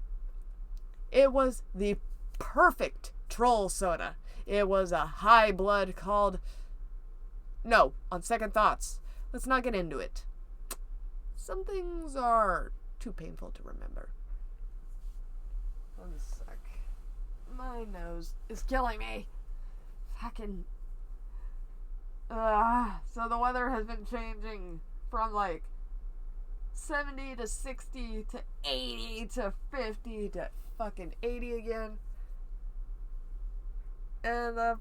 It was the perfect troll soda. It was a high blood called... No, on second thoughts, let's not get into it. Some things are too painful to remember. One sec. My nose is killing me. Fucking... So the weather has been changing from like 70 to 60 to 80 to 50 to fucking 80 again. And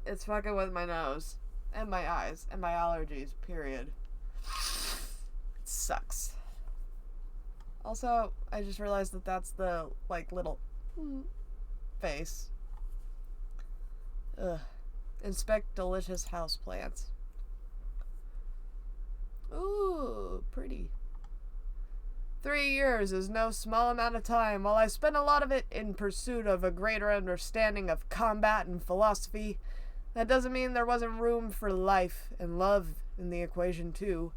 it's fucking with my nose and my eyes and my allergies, period. It sucks. Also, I just realized that that's the, like, little face. Ugh. Inspect delicious houseplants. Ooh, pretty. 3 years is no small amount of time. While I spent a lot of it in pursuit of a greater understanding of combat and philosophy, that doesn't mean there wasn't room for life and love in the equation, too.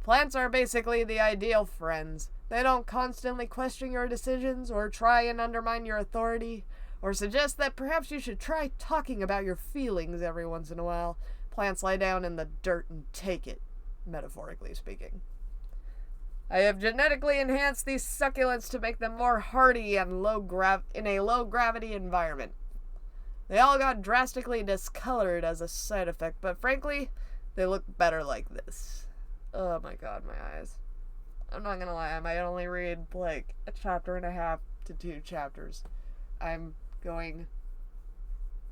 Plants are basically the ideal friends. They don't constantly question your decisions or try and undermine your authority, or suggest that perhaps you should try talking about your feelings every once in a while. Plants lie down in the dirt and take it, metaphorically speaking. I have genetically enhanced these succulents to make them more hardy and in a low-gravity environment. They all got drastically discolored as a side effect, but frankly, they look better like this. Oh my god, my eyes. I'm not gonna lie, I might only read like a chapter and a half to 2 chapters. I'm going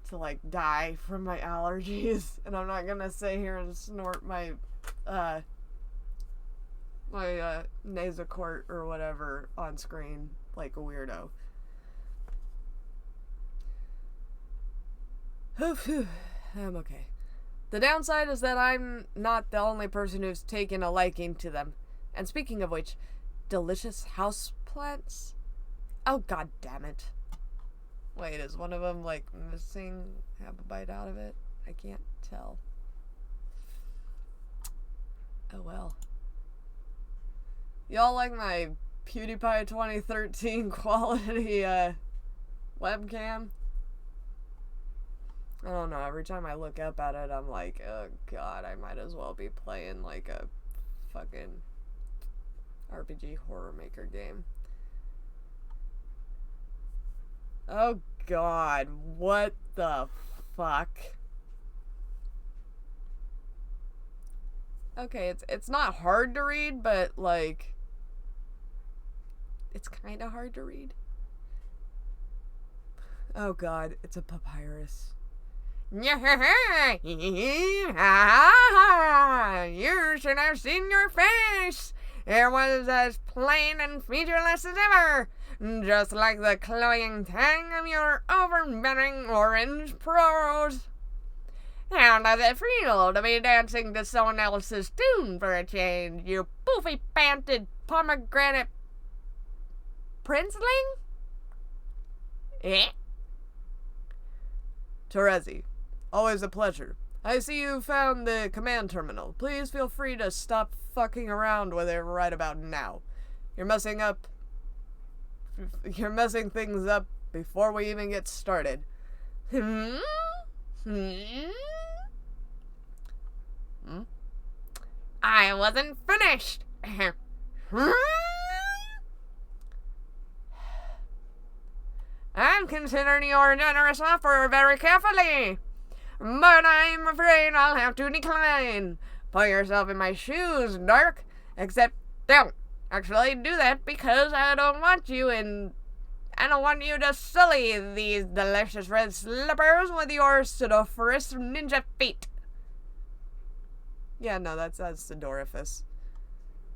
to like die from my allergies, and I'm not gonna sit here and snort my Nasacort or whatever on screen like a weirdo. I'm okay. The downside is that I'm not the only person who's taken a liking to them. And speaking of which, delicious houseplants? Oh, god damn it. Wait, is one of them, like, missing? Have a bite out of it? I can't tell. Oh, well. Y'all like my PewDiePie 2013 quality, webcam? I don't know, every time I look up at it, I'm like, oh god, I might as well be playing like a fucking RPG horror maker game. Oh god, what the fuck? Okay, it's not hard to read, but like, it's kind of hard to read. Oh god, it's a papyrus. You should have seen your face. It was as plain and featureless as ever, just like the cloying tang of your overbearing orange prose. How does it feel to be dancing to someone else's tune for a change, you poofy-panted pomegranate princeling? Eh? Terezi, always a pleasure. I see you found the command terminal. Please feel free to stop fucking around with it right about now. You're messing things up before we even get started. I wasn't finished. I'm considering your generous offer very carefully, but I'm afraid I'll have to decline. Put yourself in my shoes, Dark. Except don't actually do that, because I don't want you to sully these delicious red slippers with your pseudophorus ninja feet. Yeah, no, that's Sidoriphus.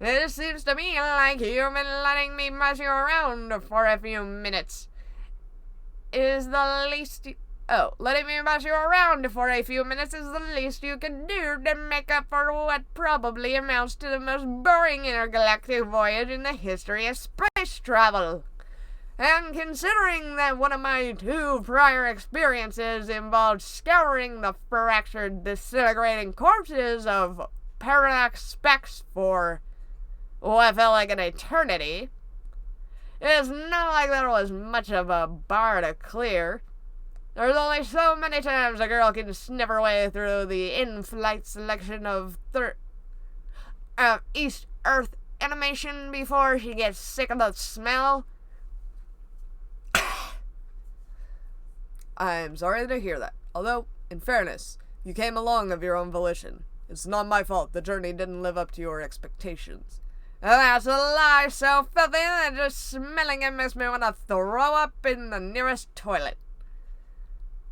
It seems to me like you've been letting me mess you around for a few minutes. Is the least Oh, letting me boss you around for a few minutes is the least you can do to make up for what probably amounts to the most boring intergalactic voyage in the history of space travel. And considering that one of my 2 prior experiences involved scouring the fractured, disintegrating corpses of parallax specks for what felt like an eternity, it's not like there was much of a bar to clear. There's only so many times a girl can sniff her way through the in-flight selection of East Earth animation before she gets sick of the smell. I'm sorry to hear that. Although, in fairness, you came along of your own volition. It's not my fault the journey didn't live up to your expectations. That's a lie so filthy that just smelling it makes me want to throw up in the nearest toilet.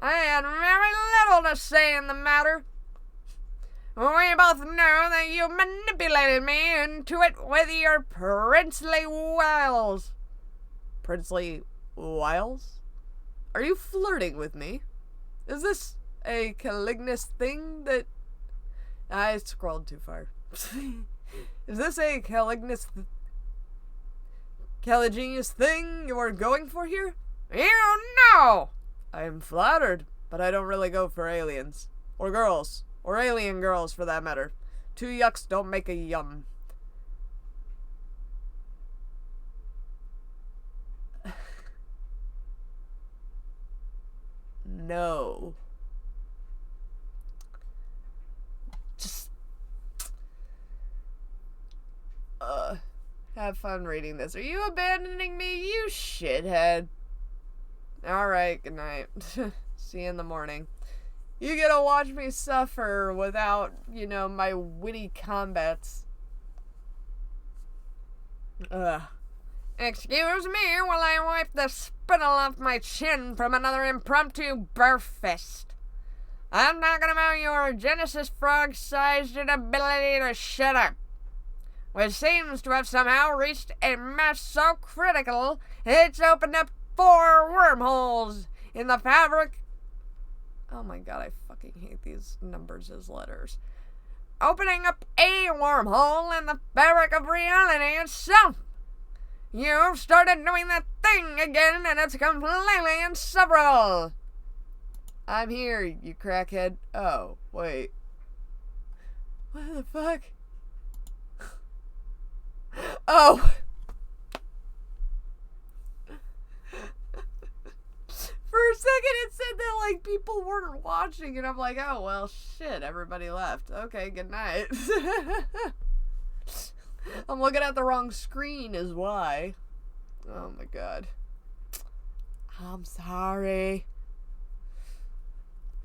I had very little to say in the matter. We both know that you manipulated me into it with your princely wiles. Princely wiles? Are you flirting with me? Is this a calignous thing that... I scrolled too far. Is this a caliginious thing you're going for here? You know! I am flattered, but I don't really go for aliens. Or girls. Or alien girls, for that matter. 2 yucks don't make a yum. No. Just... have fun reading this. Are you abandoning me, you shithead? Alright, good night. See you in the morning. You get to watch me suffer without, my witty combats. Excuse me while I wipe the spittle off my chin from another impromptu barf-fest. I'm talking about your Genesis frog-sized inability to shut up, which seems to have somehow reached a match so critical it's opened up 4 wormholes in the fabric. Oh my god, I fucking hate these numbers as letters. Opening up a wormhole in the fabric of reality itself. You've started doing that thing again, and it's completely insufferable. I'm here, you crackhead. Oh, wait. What the fuck? Oh. For a second it said that, people weren't watching, and I'm like, oh, well, shit, everybody left. Okay, good night. I'm looking at the wrong screen is why. Oh my god. I'm sorry.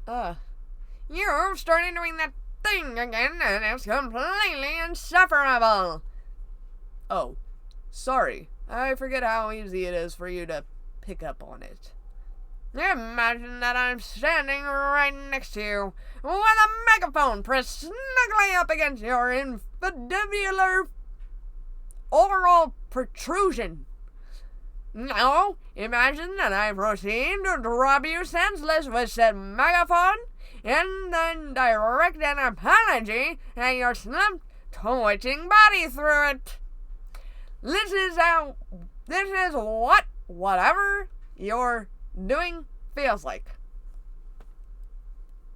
You're starting doing that thing again, and it's completely insufferable. Oh, sorry. I forget how easy it is for you to pick up on it. Imagine that I'm standing right next to you with a megaphone pressed snugly up against your infundibular oral protrusion. Now, imagine that I proceed to drop you senseless with said megaphone and then direct an apology at your slumped, twitching body through it. This is what whatever you're doing feels like.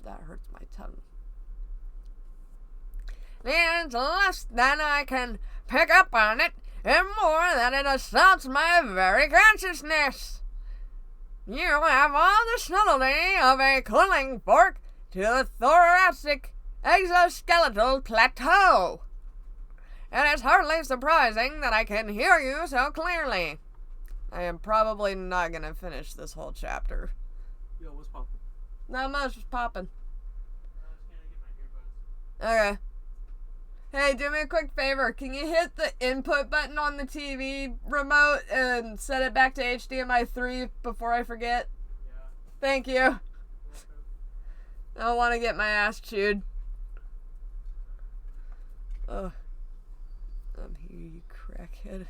That hurts my tongue. It's less than I can pick up on it, and more that it assaults my very consciousness. You have all the subtlety of a cooling fork to the thoracic exoskeletal plateau. And it's hardly surprising that I can hear you so clearly. I am probably not gonna finish this whole chapter. Yo, what's poppin'? Not much was popping. I was gonna get my earbuds. Okay. Hey, do me a quick favor. Can you hit the input button on the TV remote and set it back to HDMI 3 before I forget? Yeah. Thank you. I don't want to get my ass chewed. Ugh. I'm here, you crackhead.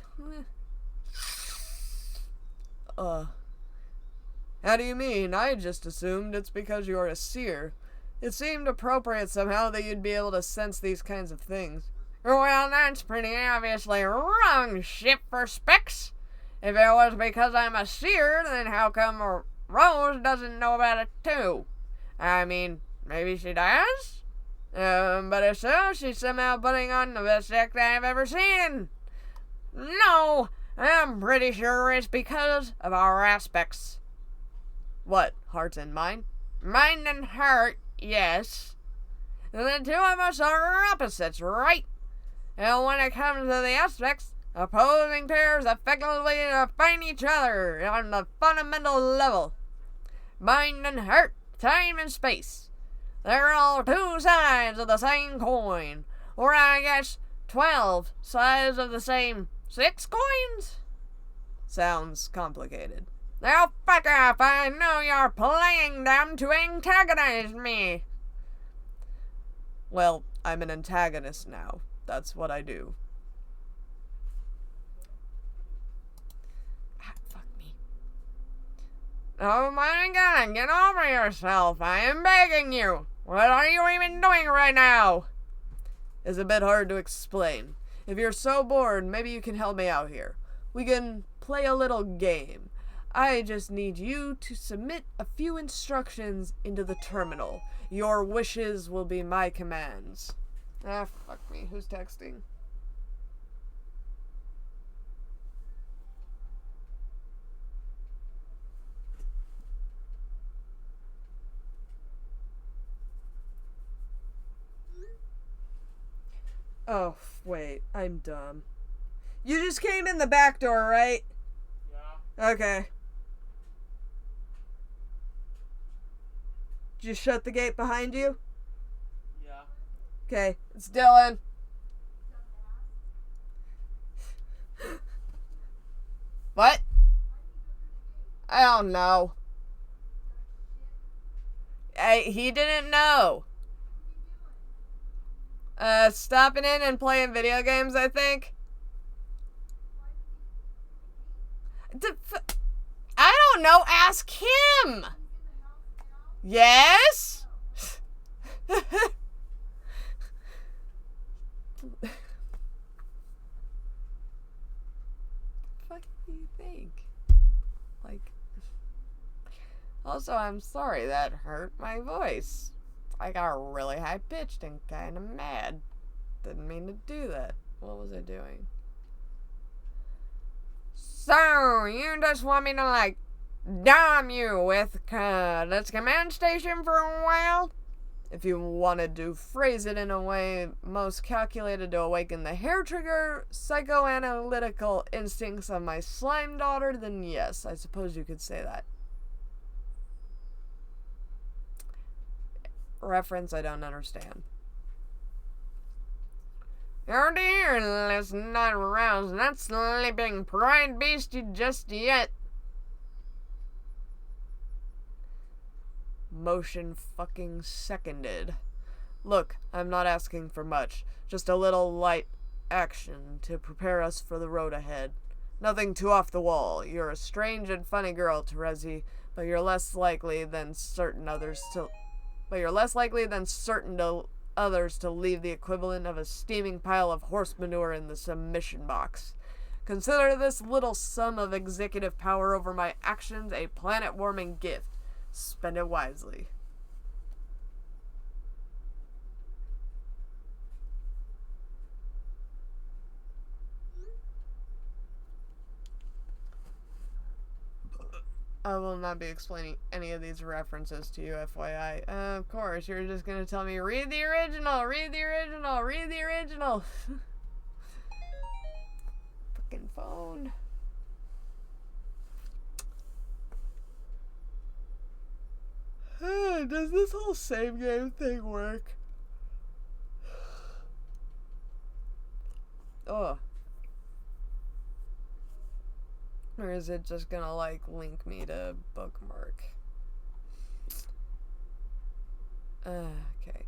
How do you mean? I just assumed it's because you're a seer. It seemed appropriate somehow that you'd be able to sense these kinds of things. Well, that's pretty obviously wrong, ship for specs. If it was because I'm a seer, then how come Rose doesn't know about it too? I mean, maybe she does? But if so, she's somehow putting on the best act I've ever seen. No, I'm pretty sure it's because of our aspects. What, heart and mind? Mind and heart, yes. The two of us are opposites, right? And when it comes to the aspects, opposing pairs effectively define each other on the fundamental level. Mind and heart, time and space. They're all two sides of the same coin. Or I guess 12 sides of the same 6 coins? Sounds complicated. Now fuck off, I know you're playing them to antagonize me. Well, I'm an antagonist now. That's what I do. Fuck me. Oh my god, get over yourself. I am begging you. What are you even doing right now? It's a bit hard to explain. If you're so bored, maybe you can help me out here. We can play a little game. I just need you to submit a few instructions into the terminal. Your wishes will be my commands. Ah, fuck me. Who's texting? Oh, wait. I'm dumb. You just came in the back door, right? Yeah. Okay. Did you shut the gate behind you? Yeah. Okay, it's Dylan. What? I don't know. He didn't know. Stopping in and playing video games, I think. I don't know, ask him! Yes? What do you think? Like, also, I'm sorry that hurt my voice. I got really high pitched and kind of mad. Didn't mean to do that. What was I doing? So, you just want me to, like, dom you with this command station for a while? If you wanted to phrase it in a way most calculated to awaken the hair trigger psychoanalytical instincts of my slime daughter, then yes, I suppose you could say that. Reference I don't understand. Oh dear, let's not rouse that sleeping pride beast just yet. Motion fucking seconded. Look, I'm not asking for much. Just a little light action to prepare us for the road ahead. Nothing too off the wall. You're a strange and funny girl, Terezi, but you're less likely than certain others to leave the equivalent of a steaming pile of horse manure in the submission box. Consider this little sum of executive power over my actions a planet-warming gift. Spend it wisely. I will not be explaining any of these references to you, FYI. Of course, you're just gonna tell me, read the original, read the original, read the original. Fucking phone. Does this whole same game thing work? Oh. Or is it just gonna, like, link me to bookmark? Okay.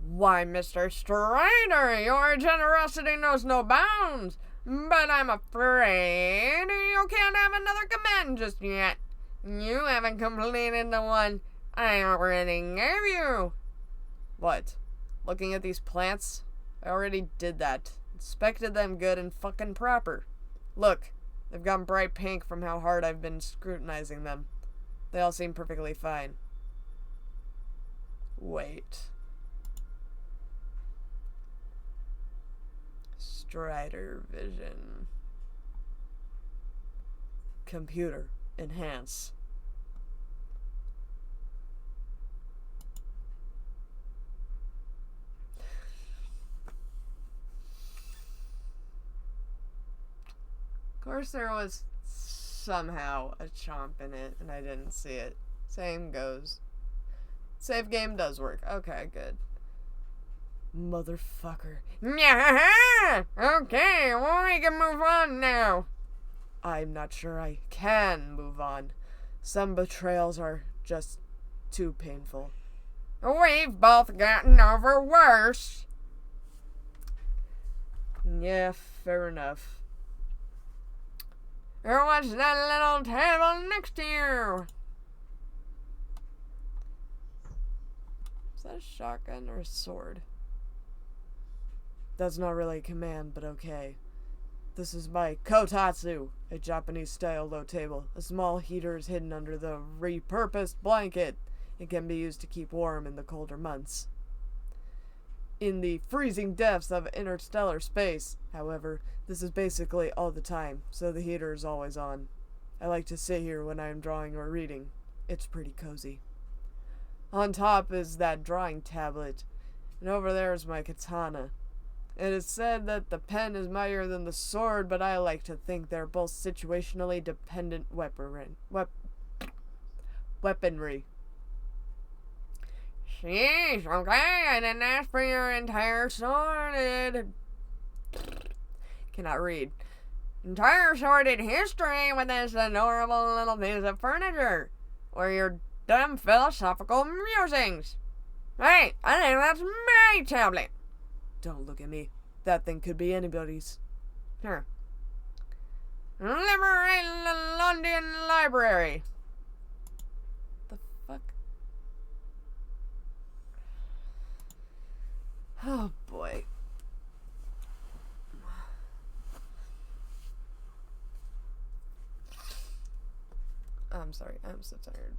Why, Mr. Strider, your generosity knows no bounds. But I'm afraid you can't have another command just yet. You haven't completed the one I already gave you. What? Looking at these plants? I already did that. Inspected them good and fucking proper. Look, they've gone bright pink from how hard I've been scrutinizing them. They all seem perfectly fine. Wait. Strider vision. Computer. Enhance. Of course there was somehow a chomp in it and I didn't see it. Same goes. Save game does work. Okay, good. Motherfucker. Yeah, okay, well, we can move on now. I'm not sure I can move on. Some betrayals are just too painful. We've both gotten over worse. Yeah, fair enough. What's that little table next to you? Is that a shotgun or a sword? That's not really a command, but okay. This is my kotatsu, a Japanese-style low table. A small heater is hidden under the repurposed blanket. It can be used to keep warm in the colder months. In the freezing depths of interstellar space, however, this is basically all the time, so the heater is always on. I like to sit here when I am drawing or reading. It's pretty cozy. On top is that drawing tablet, and over there is my katana. It is said that the pen is mightier than the sword, but I like to think they're both situationally dependent weaponry. Sheesh, okay, I didn't ask for your entire sordid... Cannot read. entire sordid history with this adorable little piece of furniture. Or your dumb philosophical musings. Hey, I think that's my tablet. Don't look at me. That thing could be anybody's. Here. Liberate the London Library. The fuck? Oh boy. I'm sorry, I'm so tired.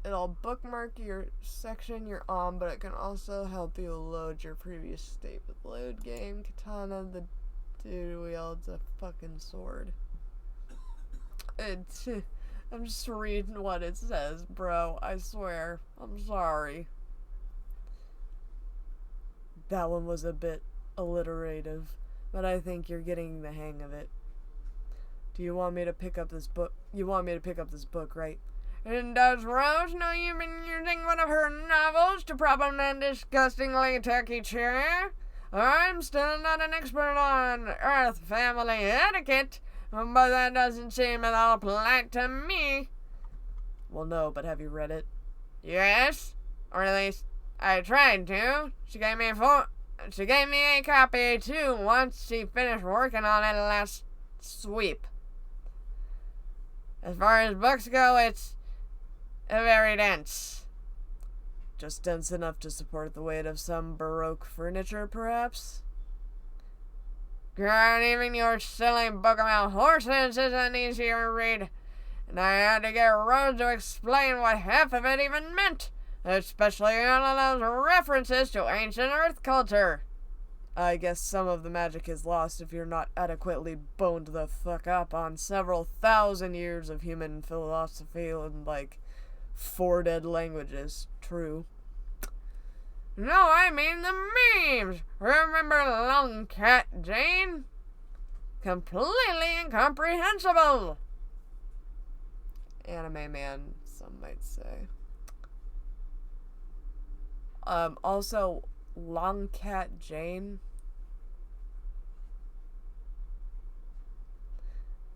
It'll bookmark your section you're on, but it can also help you load your previous state with load game. Katana, the dude wields a fucking sword. I'm just reading what it says, bro. I swear. I'm sorry. That one was a bit alliterative, but I think you're getting the hang of it. Do you want me to pick up this book? You want me to pick up this book, right? And does Rose know you've been using one of her novels to prop up that disgustingly tacky chair? I'm still not an expert on Earth family etiquette, but that doesn't seem at all polite to me. Well, no, but have you read it? Yes, or at least I tried to. She gave me a copy too once she finished working on it last sweep. As far as books go, it's very dense. Just dense enough to support the weight of some Baroque furniture, perhaps? God, even your silly book about horses isn't easy to read. And I had to get Rose to explain what half of it even meant, especially all of those references to ancient Earth culture. I guess some of the magic is lost if you're not adequately boned the fuck up on several thousand years of human philosophy and, 4 dead languages. True. No, I mean the memes. Remember Long Cat Jane? Completely incomprehensible. Anime man, some might say. Also, Long Cat Jane.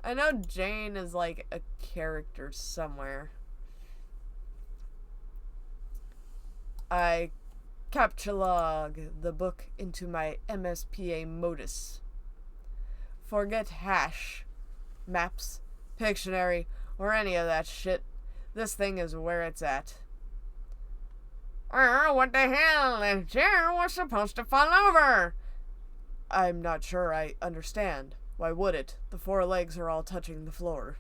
I know Jane is a character somewhere. I captchalogue the book into my MSPA modus. Forget hash, maps, Pictionary, or any of that shit. This thing is where it's at. What the hell? The chair was supposed to fall over. I'm not sure I understand. Why would it? The four legs are all touching the floor.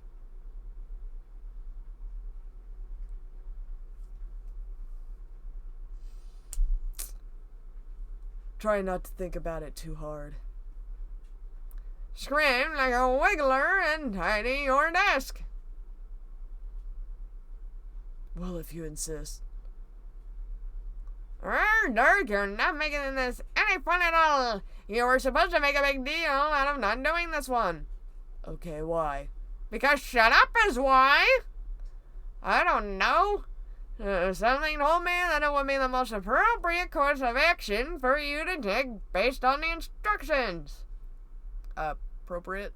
Try not to think about it too hard. Scream like a wiggler and tidy your desk. Well, if you insist. Dirk, you're not making this any fun at all. You were supposed to make a big deal out of not doing this one. Okay, why? Because shut up is why. I don't know. Something told me that it would be the most appropriate course of action for you to take based on the instructions. Appropriate?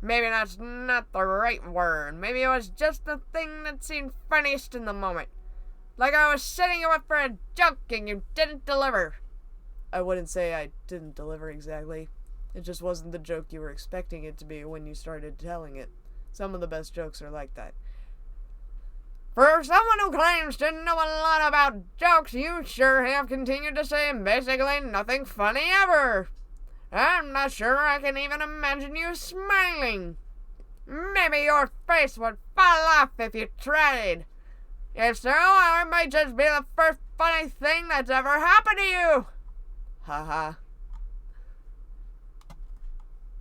Maybe that's not the right word. Maybe it was just the thing that seemed funniest in the moment. Like I was setting you up for a joke and you didn't deliver. I wouldn't say I didn't deliver exactly. It just wasn't the joke you were expecting it to be when you started telling it. Some of the best jokes are like that. For someone who claims to know a lot about jokes, you sure have continued to say basically nothing funny ever. I'm not sure I can even imagine you smiling. Maybe your face would fall off if you tried. If so, it might just be the first funny thing that's ever happened to you. Haha.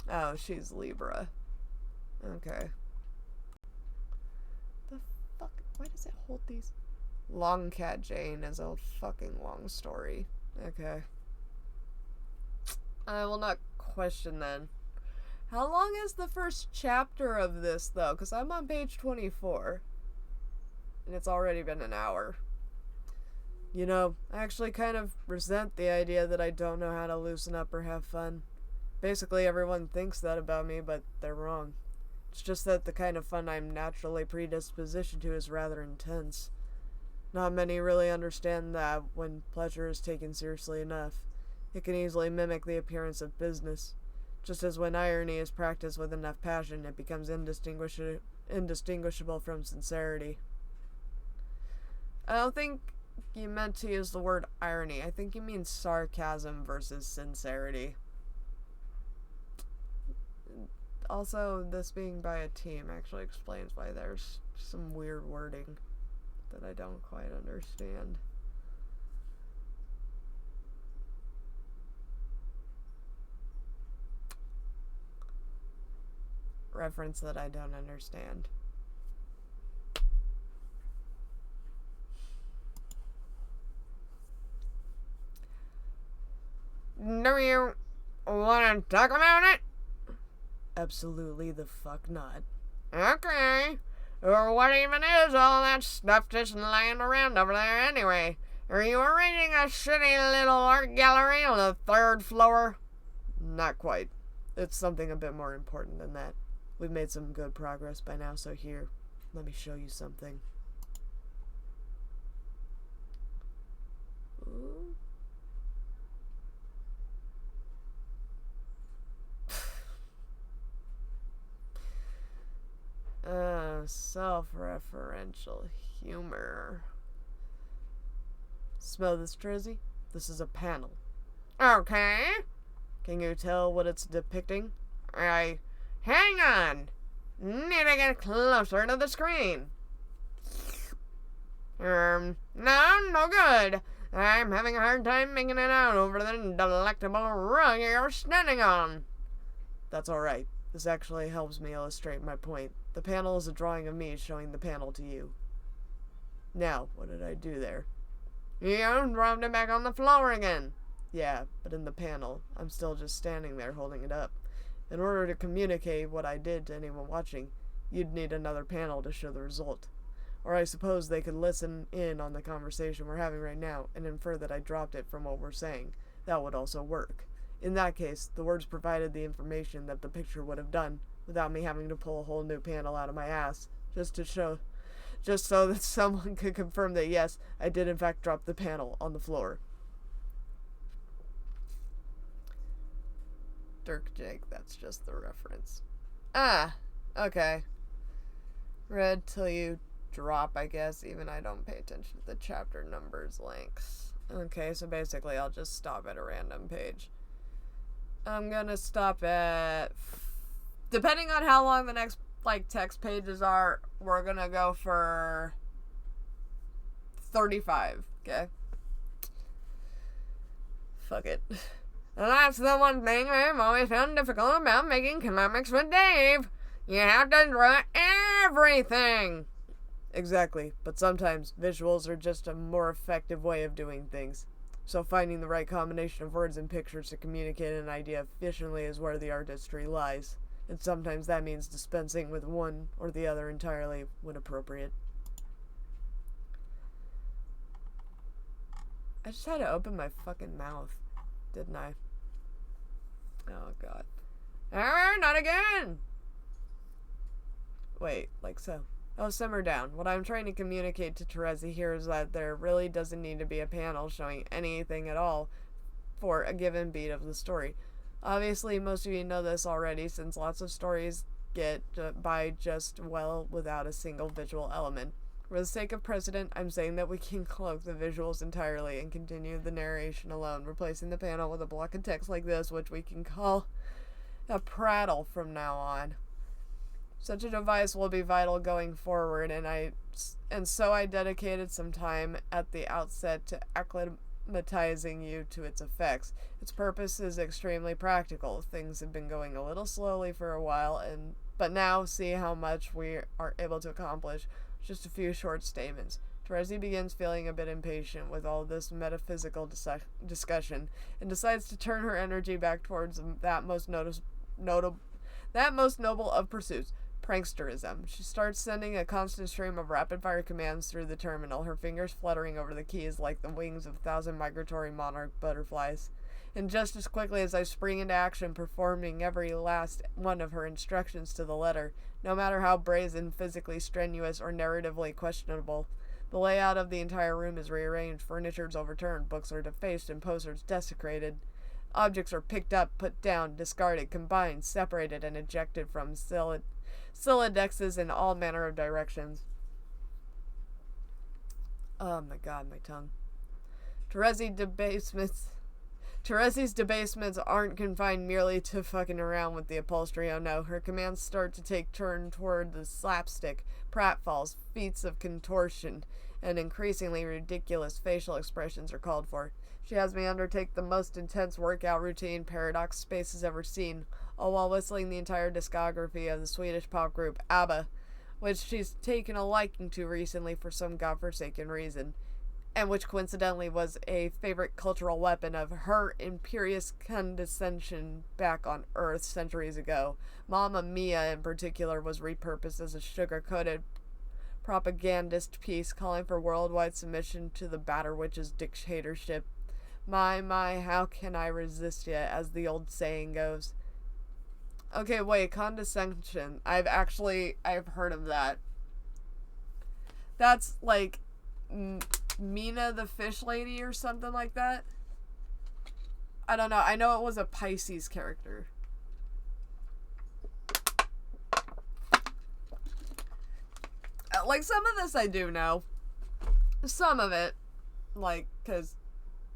Oh, she's Libra. Okay. The fuck? Why does it hold these? Long Cat Jane is a fucking long story. Okay. I will not question then. How long is the first chapter of this, though? Because I'm on page 24. And it's already been an hour. You know, I actually kind of resent the idea that I don't know how to loosen up or have fun. Basically, everyone thinks that about me, but they're wrong. It's just that the kind of fun I'm naturally predispositioned to is rather intense. Not many really understand that when pleasure is taken seriously enough, it can easily mimic the appearance of business. Just as when irony is practiced with enough passion, it becomes indistinguishable from sincerity. I don't think you meant to use the word irony. I think you mean sarcasm versus sincerity. Also, this being by a team actually explains why there's some weird wording that I don't quite understand. Reference that I don't understand. Do you want to talk about it? Absolutely the fuck not. Okay. Or what even is all that stuff just lying around over there anyway? Are you arranging a shitty little art gallery on the 3rd floor? Not quite. It's something a bit more important than that. We've made some good progress by now, so here, let me show you something. Ooh. Self-referential humor. Smell this, Terezi? This is a panel. Okay. Can you tell what it's depicting? Hang on. Need to get closer to the screen. No good. I'm having a hard time making it out over the delectable rug you're standing on. That's alright. This actually helps me illustrate my point. The panel is a drawing of me showing the panel to you. Now, what did I do there? You dropped it back on the floor again. Yeah, but in the panel, I'm still just standing there holding it up. In order to communicate what I did to anyone watching, you'd need another panel to show the result. Or I suppose they could listen in on the conversation we're having right now and infer that I dropped it from what we're saying. That would also work. In that case, the words provided the information that the picture would have done, without me having to pull a whole new panel out of my ass, just so that someone could confirm that yes, I did in fact drop the panel on the floor. Dirk Jake, that's just the reference. Ah, okay. Read till you drop, I guess. Even I don't pay attention to the chapter numbers links. Okay, so basically I'll just stop at a random page. I'm gonna stop at... Depending on how long the next, text pages are, we're gonna go for 35, okay? Fuck it. And that's the one thing I've always found difficult about making comics with Dave. You have to draw everything. Exactly, but sometimes visuals are just a more effective way of doing things. So finding the right combination of words and pictures to communicate an idea efficiently is where the artistry lies. And sometimes that means dispensing with one or the other entirely when appropriate. I just had to open my fucking mouth, didn't I? Oh, God. Not again! Wait, like so. Oh, simmer down. What I'm trying to communicate to Terezi here is that there really doesn't need to be a panel showing anything at all for a given beat of the story. Obviously, most of you know this already, since lots of stories get by just well without a single visual element. For the sake of precedent, I'm saying that we can cloak the visuals entirely and continue the narration alone, replacing the panel with a block of text like this, which we can call a prattle from now on. Such a device will be vital going forward, and so I dedicated some time at the outset to acclimatizing you to its effects. Its purpose is extremely practical. Things have been going a little slowly for a while, but now see how much we are able to accomplish. Just a few short statements. Terezi begins feeling a bit impatient with all this metaphysical discussion and decides to turn her energy back towards that most noble of pursuits, pranksterism. She starts sending a constant stream of rapid-fire commands through the terminal, her fingers fluttering over the keys like the wings of 1,000 migratory monarch butterflies. And just as quickly as I spring into action, performing every last one of her instructions to the letter, no matter how brazen, physically strenuous, or narratively questionable, the layout of the entire room is rearranged, furniture is overturned, books are defaced, and posters desecrated. Objects are picked up, put down, discarded, combined, separated, and ejected from Silodexes in all manner of directions. Oh my God, my tongue. Terezi's debasements aren't confined merely to fucking around with the upholstery, oh no. Her commands start to take turn toward the slapstick, pratfalls, feats of contortion, and increasingly ridiculous facial expressions are called for. She has me undertake the most intense workout routine Paradox Space has ever seen, all while whistling the entire discography of the Swedish pop group ABBA, which she's taken a liking to recently for some godforsaken reason, and which coincidentally was a favorite cultural weapon of her imperious condescension back on Earth centuries ago. Mamma Mia, in particular, was repurposed as a sugar-coated propagandist piece calling for worldwide submission to the Batter Witch's dictatorship. My, how can I resist ya, as the old saying goes. Okay, wait, condescension. I've heard of that. That's like Mina the Fish Lady or something like that. I don't know. I know it was a Pisces character. Like, some of this I do know. Some of it. Like, because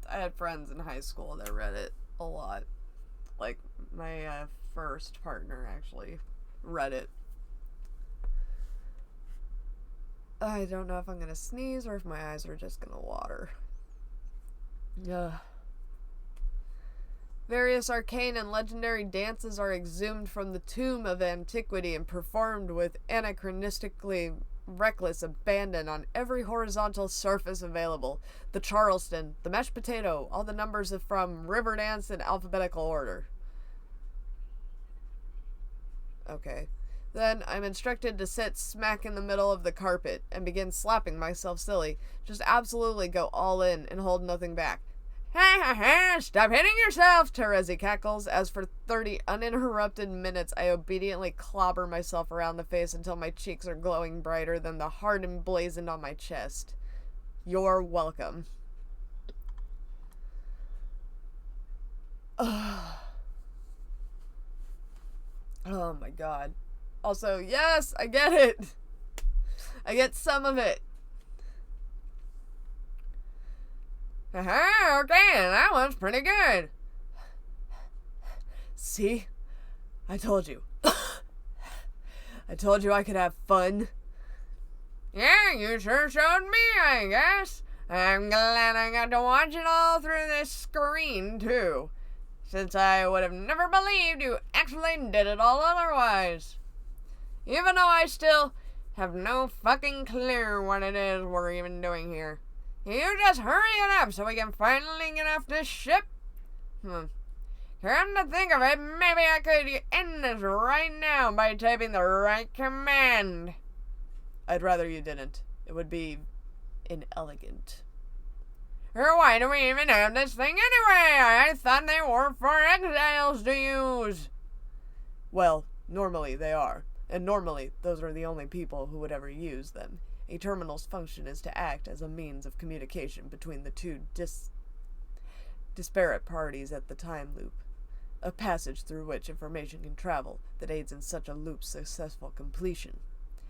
I had friends in high school that read it a lot. Like, my first partner actually read it. I don't know if I'm gonna sneeze or if my eyes are just gonna water. Ugh. Various arcane and legendary dances are exhumed from the tomb of antiquity and performed with anachronistically reckless abandon on every horizontal surface available. The Charleston, the mashed potato, all the numbers are from river dance in alphabetical order. Okay. Then I'm instructed to sit smack in the middle of the carpet and begin slapping myself silly. Just absolutely go all in and hold nothing back. Ha ha ha! Stop hitting yourself! Terezi cackles, as for 30 uninterrupted minutes I obediently clobber myself around the face until my cheeks are glowing brighter than the heart emblazoned on my chest. You're welcome. Oh my God. Also, yes, I get it. I get some of it. Aha, okay, that one's pretty good. See? I told you. I told you I could have fun. Yeah, you sure showed me, I guess. I'm glad I got to watch it all through this screen, too. Since I would have never believed you actually did it all otherwise. Even though I still have no fucking clue what it is we're even doing here. You just hurry it up so we can finally get off this ship? Come to think of it, maybe I could end this right now by typing the right command. I'd rather you didn't. It would be inelegant. Or why do we even have this thing anyway? I thought they were for exiles to use. Well, normally they are. And normally, those are the only people who would ever use them. A terminal's function is to act as a means of communication between the two disparate parties at the time loop. A passage through which information can travel that aids in such a loop's successful completion.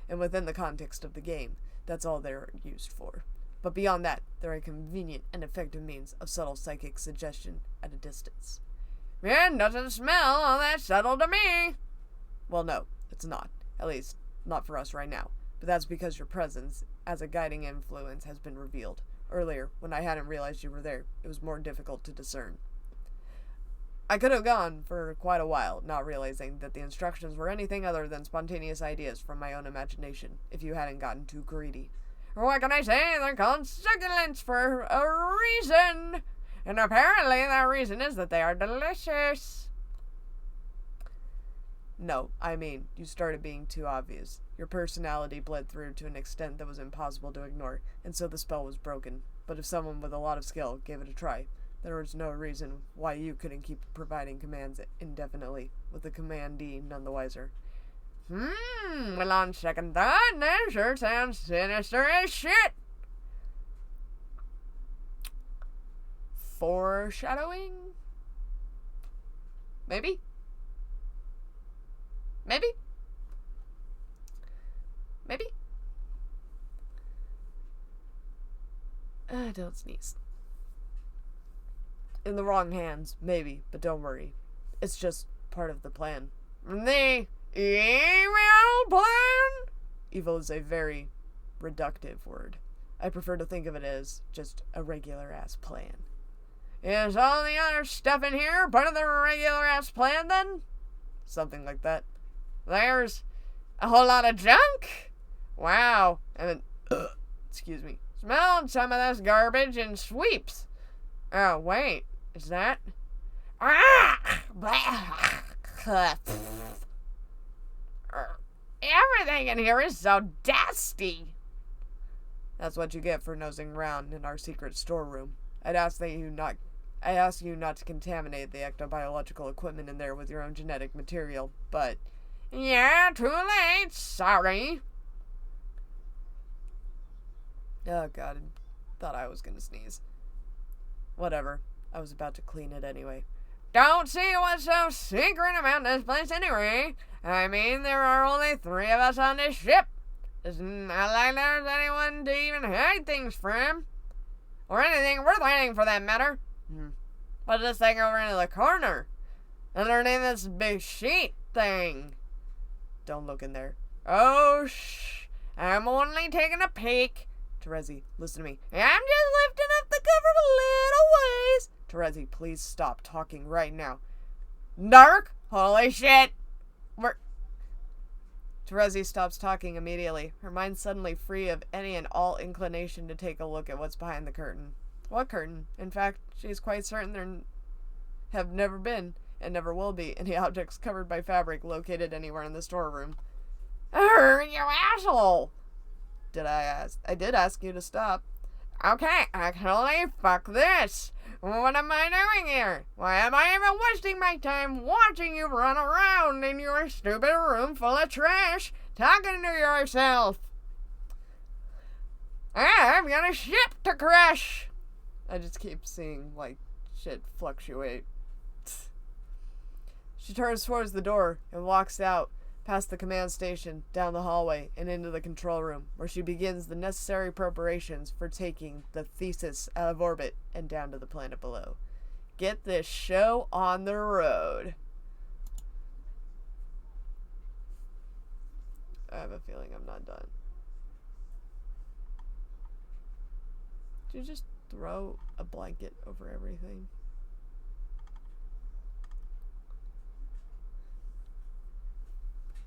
And within the context of the game, that's all they're used for. But beyond that, they're a convenient and effective means of subtle psychic suggestion at a distance. It doesn't smell all that subtle to me. Well, no, it's not. At least, not for us right now. But that's because your presence as a guiding influence has been revealed. Earlier, when I hadn't realized you were there, it was more difficult to discern. I could have gone for quite a while, not realizing that the instructions were anything other than spontaneous ideas from my own imagination, if you hadn't gotten too greedy. Or what can I say? They're called succulents for a reason! And apparently that reason is that they are delicious. No, I mean, you started being too obvious. Your personality bled through to an extent that was impossible to ignore, and so the spell was broken. But if someone with a lot of skill gave it a try, there was no reason why you couldn't keep providing commands indefinitely, with the commandee none the wiser. Well, on second thought, that sure sounds sinister as shit. Foreshadowing? Maybe? Maybe? Maybe? Don't sneeze. In the wrong hands, maybe, but don't worry. It's just part of the plan. The evil plan? Evil is a very reductive word. I prefer to think of it as just a regular-ass plan. Is all the other stuff in here part of the regular-ass plan, then? Something like that. There's a whole lot of junk? Wow. And then, excuse me, smelled some of this garbage and sweeps. Oh, wait. Is that? Everything in here is so dusty. That's what you get for nosing around in our secret storeroom. I'd ask you not to contaminate the ectobiological equipment in there with your own genetic material, but... Yeah, too late. Sorry. Oh, God. I thought I was gonna sneeze. Whatever. I was about to clean it anyway. Don't see what's so secret about this place anyway. I mean, there are only 3 of us on this ship. It's not like there's anyone to even hide things from. Or anything worth hiding for that matter. Put this thing over into the corner. Underneath this big sheet thing. Don't look in there. Oh, shh. I'm only taking a peek. Terezi, listen to me. I'm just lifting up the cover a little ways. Terezi, please stop talking right now. Narc? Holy shit. Terezi stops talking immediately, her mind suddenly free of any and all inclination to take a look at what's behind the curtain. What curtain? In fact, she is quite certain there have never been, and never will be, any objects covered by fabric located anywhere in the storeroom. You asshole! I did ask you to stop. Okay, actually, fuck this. What am I doing here? Why am I even wasting my time watching you run around in your stupid room full of trash, talking to yourself? I've got a ship to crash. I just keep seeing, shit fluctuate. She turns towards the door and walks out, past the command station, down the hallway, and into the control room, where she begins the necessary preparations for taking the Thesis out of orbit and down to the planet below. Get this show on the road. I have a feeling I'm not done. Did you just throw a blanket over everything?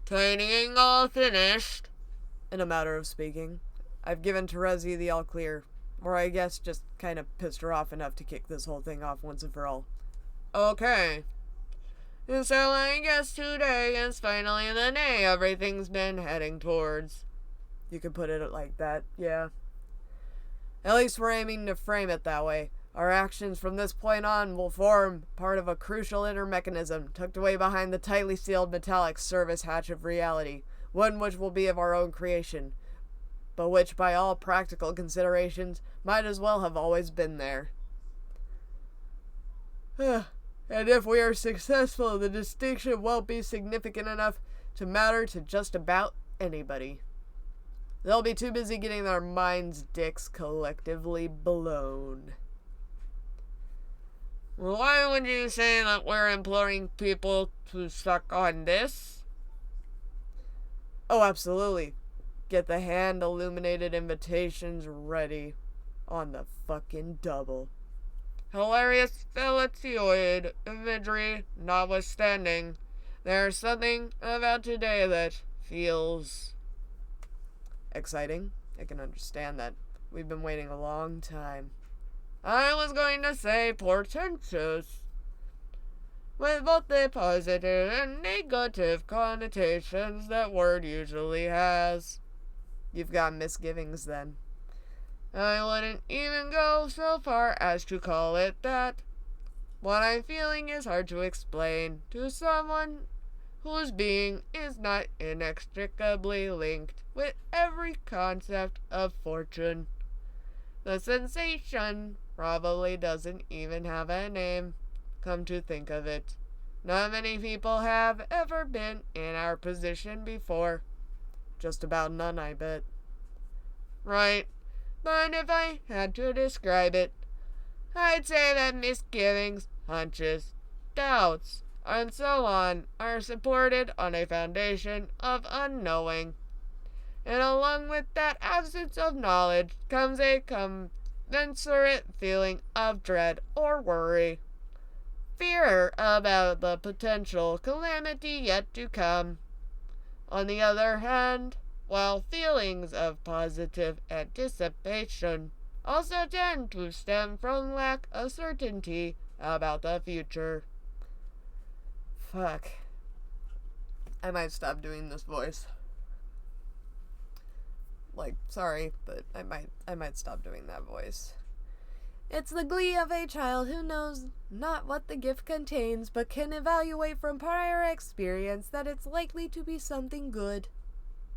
Tidying all finished. In a matter of speaking, I've given Terezi the all clear, or I guess just kind of pissed her off enough to kick this whole thing off once and for all. Okay. So I guess today is finally the day everything's been heading towards. You could put it like that, yeah. At least we're aiming to frame it that way. Our actions from this point on will form part of a crucial inner mechanism tucked away behind the tightly sealed metallic service hatch of reality, one which will be of our own creation, but which by all practical considerations might as well have always been there. And if we are successful, the distinction won't be significant enough to matter to just about anybody. They'll be too busy getting their minds' dicks collectively blown. Why would you say that we're imploring people to suck on this? Oh, absolutely. Get the hand-illuminated invitations ready. On the fucking double. Hilarious fellatioid imagery notwithstanding, there's something about today that feels exciting. I can understand that. We've been waiting a long time. I was going to say portentous, with both the positive and negative connotations that word usually has. You've got misgivings then. I wouldn't even go so far as to call it that. What I'm feeling is hard to explain to someone whose being is not inextricably linked with every concept of fortune. The sensation probably doesn't even have a name, come to think of it. Not many people have ever been in our position before. Just about none, I bet. Right. But if I had to describe it, I'd say that misgivings, hunches, doubts, and so on are supported on a foundation of unknowing. And along with that absence of knowledge comes a commensurate feeling of dread or worry. Fear about the potential calamity yet to come. On the other hand, while feelings of positive anticipation also tend to stem from lack of certainty about the future. Fuck. I might stop doing this voice. Like, sorry, but I might stop doing that voice. It's the glee of a child who knows not what the gift contains, but can evaluate from prior experience that it's likely to be something good.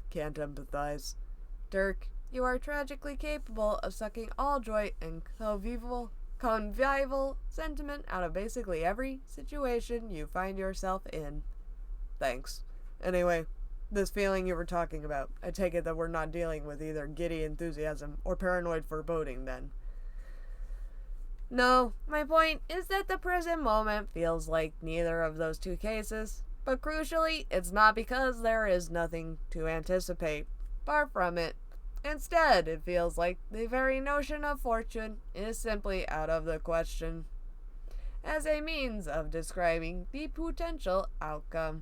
Can't empathize. Dirk, you are tragically capable of sucking all joy and convivial sentiment out of basically every situation you find yourself in. Thanks. Anyway, this feeling you were talking about, I take it that we're not dealing with either giddy enthusiasm or paranoid foreboding then. No, my point is that the present moment feels like neither of those two cases. But crucially, it's not because there is nothing to anticipate. Far from it. Instead, it feels like the very notion of fortune is simply out of the question, as a means of describing the potential outcome.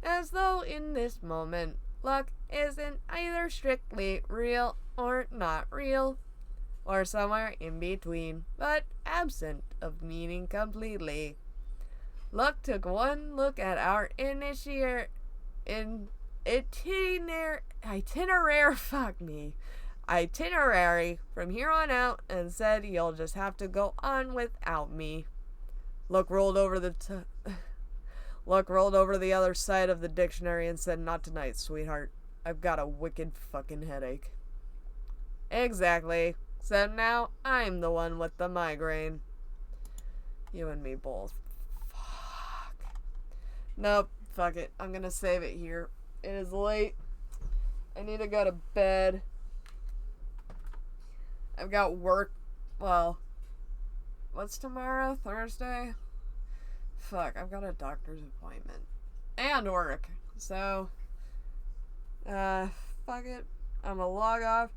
As though in this moment, luck isn't either strictly real or not real, or somewhere in between, but absent of meaning completely. Luck took one look at our itinerary from here on out and said you'll just have to go on without me. Luck rolled over the other side of the dictionary and said, "Not tonight, sweetheart. I've got a wicked fucking headache." Exactly. Except now I'm the one with the migraine. You and me both. Fuck. Nope. fuck it. I'm gonna save it here. It is late. I need to go to bed. I've got work. Well, what's tomorrow? Thursday? Fuck, I've got a doctor's appointment. And work. So, fuck it. I'm gonna log off.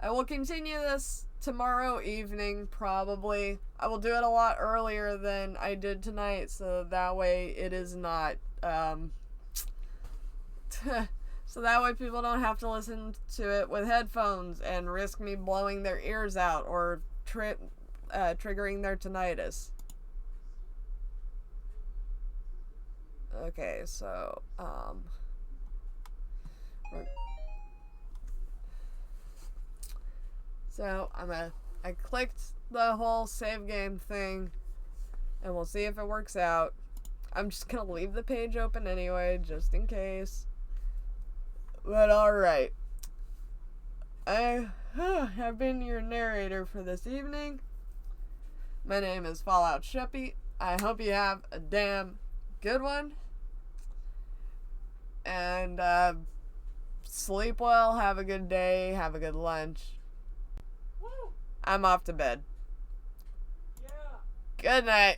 I will continue this tomorrow evening, probably. I will do it a lot earlier than I did tonight, so that way it is not, so that way people don't have to listen to it with headphones and risk me blowing their ears out or triggering their tinnitus. Okay, so, I clicked the whole save game thing, and we'll see if it works out. I'm just gonna leave the page open anyway, just in case. But alright. I have been your narrator for this evening. My name is Fallout Sheppy. I hope you have a damn good one. And, sleep well, have a good day, have a good lunch. Woo! I'm off to bed. Yeah. Good night.